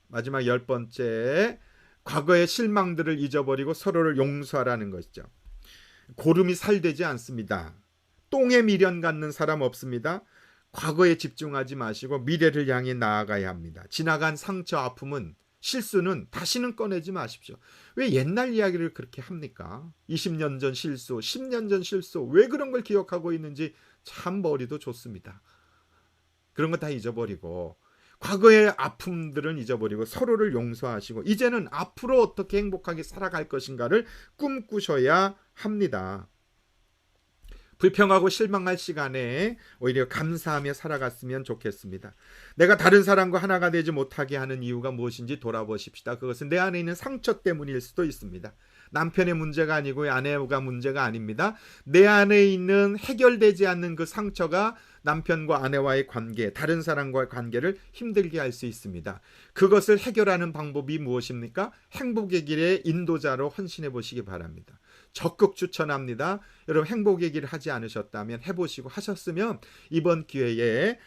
마지막 10번째, 과거의 실망들을 잊어버리고 서로를 용서하라는 것이죠. 고름이 살되지 않습니다. 똥에 미련 갖는 사람 없습니다. 과거에 집중하지 마시고 미래를 향해 나아가야 합니다. 지나간 상처, 아픔은, 실수는 다시는 꺼내지 마십시오. 왜 옛날 이야기를 그렇게 합니까? 20년 전 실수, 10년 전 실수, 왜 그런 걸 기억하고 있는지 참 머리도 좋습니다. 그런 거 다 잊어버리고 과거의 아픔들은 잊어버리고 서로를 용서하시고 이제는 앞으로 어떻게 행복하게 살아갈 것인가를 꿈꾸셔야 합니다. 불평하고 실망할 시간에 오히려 감사하며 살아갔으면 좋겠습니다. 내가 다른 사람과 하나가 되지 못하게 하는 이유가 무엇인지 돌아보십시다. 그것은 내 안에 있는 상처 때문일 수도 있습니다. 남편의 문제가 아니고 아내가 문제가 아닙니다. 내 안에 있는 해결되지 않는 그 상처가 남편과 아내와의 관계, 다른 사람과의 관계를 힘들게 할 수 있습니다. 그것을 해결하는 방법이 무엇입니까? 행복의 길의 인도자로 헌신해 보시기 바랍니다. 적극 추천합니다. 여러분 행복의 길을 하지 않으셨다면 해보시고 하셨으면 이번 기회에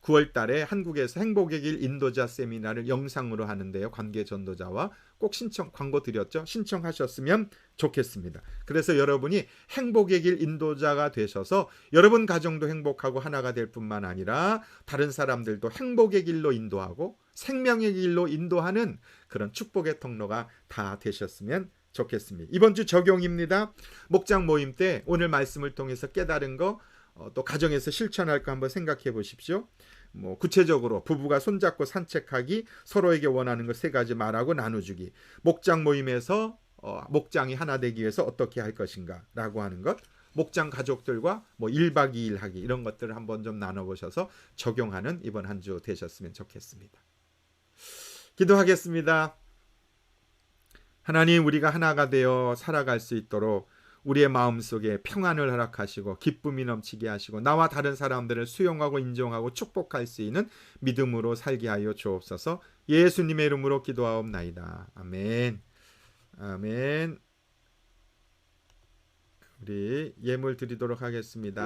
9월 달에 한국에서 행복의 길 인도자 세미나를 영상으로 하는데요. 관계 전도자와 꼭 광고 드렸죠. 신청하셨으면 좋겠습니다. 그래서 여러분이 행복의 길 인도자가 되셔서 여러분 가정도 행복하고 하나가 될 뿐만 아니라 다른 사람들도 행복의 길로 인도하고 생명의 길로 인도하는 그런 축복의 통로가 다 되셨으면 좋겠습니다. 이번 주 적용입니다. 목장 모임 때 오늘 말씀을 통해서 깨달은 거 또 가정에서 실천할 거 한번 생각해 보십시오. 구체적으로 부부가 손잡고 산책하기, 서로에게 원하는 거 3가지 말하고 나눠주기, 목장 모임에서 목장이 하나 되기 위해서 어떻게 할 것인가 라고 하는 것, 목장 가족들과 1박 2일 하기, 이런 것들을 한번 좀 나눠보셔서 적용하는 이번 한 주 되셨으면 좋겠습니다. 기도하겠습니다. 하나님, 우리가 하나가 되어 살아갈 수 있도록 우리의 마음속에 평안을 허락하시고 기쁨이 넘치게 하시고 나와 다른 사람들을 수용하고 인정하고 축복할 수 있는 믿음으로 살게 하여 주옵소서. 예수님의 이름으로 기도하옵나이다. 아멘. 아멘. 우리 예물 드리도록 하겠습니다.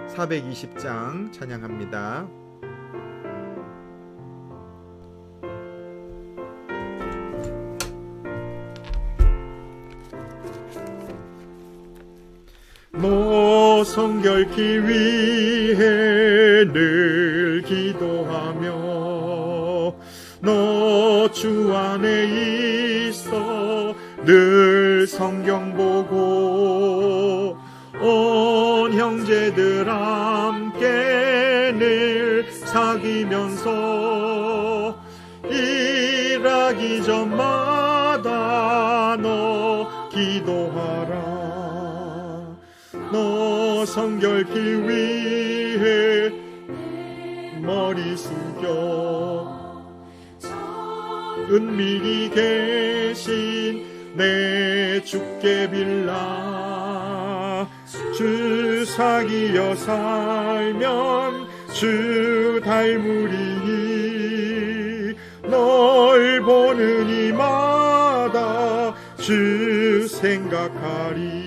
420장 찬양합니다. 너 성결케 위해 늘 기도하며 너 주 안에 있어 늘 성경 보고 온 형제들 함께 늘 사귀면서 일하기 전마다 너 기도하라. 너 성결케 위해 머리 숙여 은밀히 계신 내 주께 빌라. 주 사귀어 살면 주 닮으리니 널 보는 이마다 주 생각하리.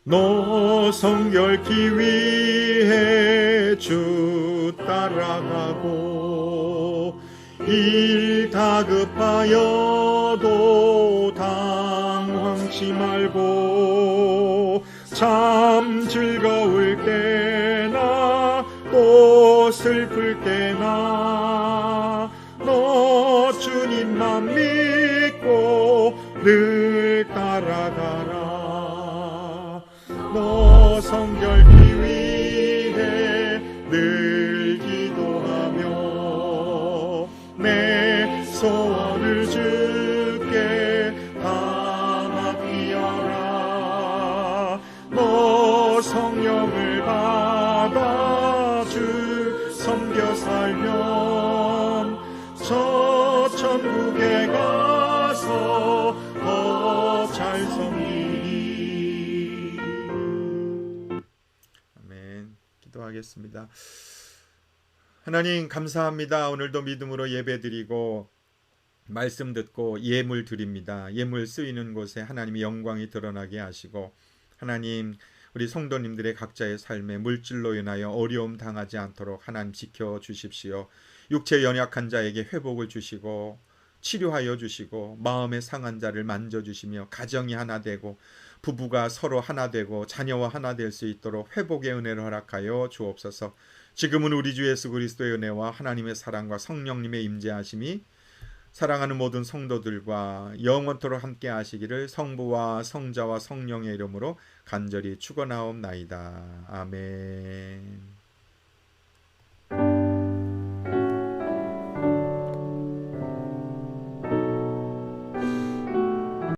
너 성결케 위해 주 따라가고 일 다급하여도 당황치 말고 참 즐거울 때나 또 슬플 때나 너 주님만 믿고 늘 따라가라. 너 성결케 위해 늘 기도하며 내 소원을 주께 다 맡기어라. 너 성령을 받아 주 섬겨 살면 저 천국에 가서 더 잘 섬기리. 아멘. 기도하겠습니다. 하나님 감사합니다. 오늘도 믿음으로 예배드리고 말씀 듣고 예물 드립니다. 예물 쓰이는 곳에 하나님의 영광이 드러나게 하시고 하나님 우리 성도님들의 각자의 삶에 물질로 인하여 어려움 당하지 않도록 하나님 지켜주십시오. 육체 연약한 자에게 회복을 주시고 치료하여 주시고 마음의 상한 자를 만져주시며 가정이 하나 되고 부부가 서로 하나 되고 자녀와 하나 될 수 있도록 회복의 은혜를 허락하여 주옵소서. 지금은 우리 주 예수 그리스도의 은혜와 하나님의 사랑과 성령님의 임재하심이 사랑하는 모든 성도들과 영원토록 함께 하시기를 성부와 성자와 성령의 이름으로 간절히 축원하옵나이다. 아멘.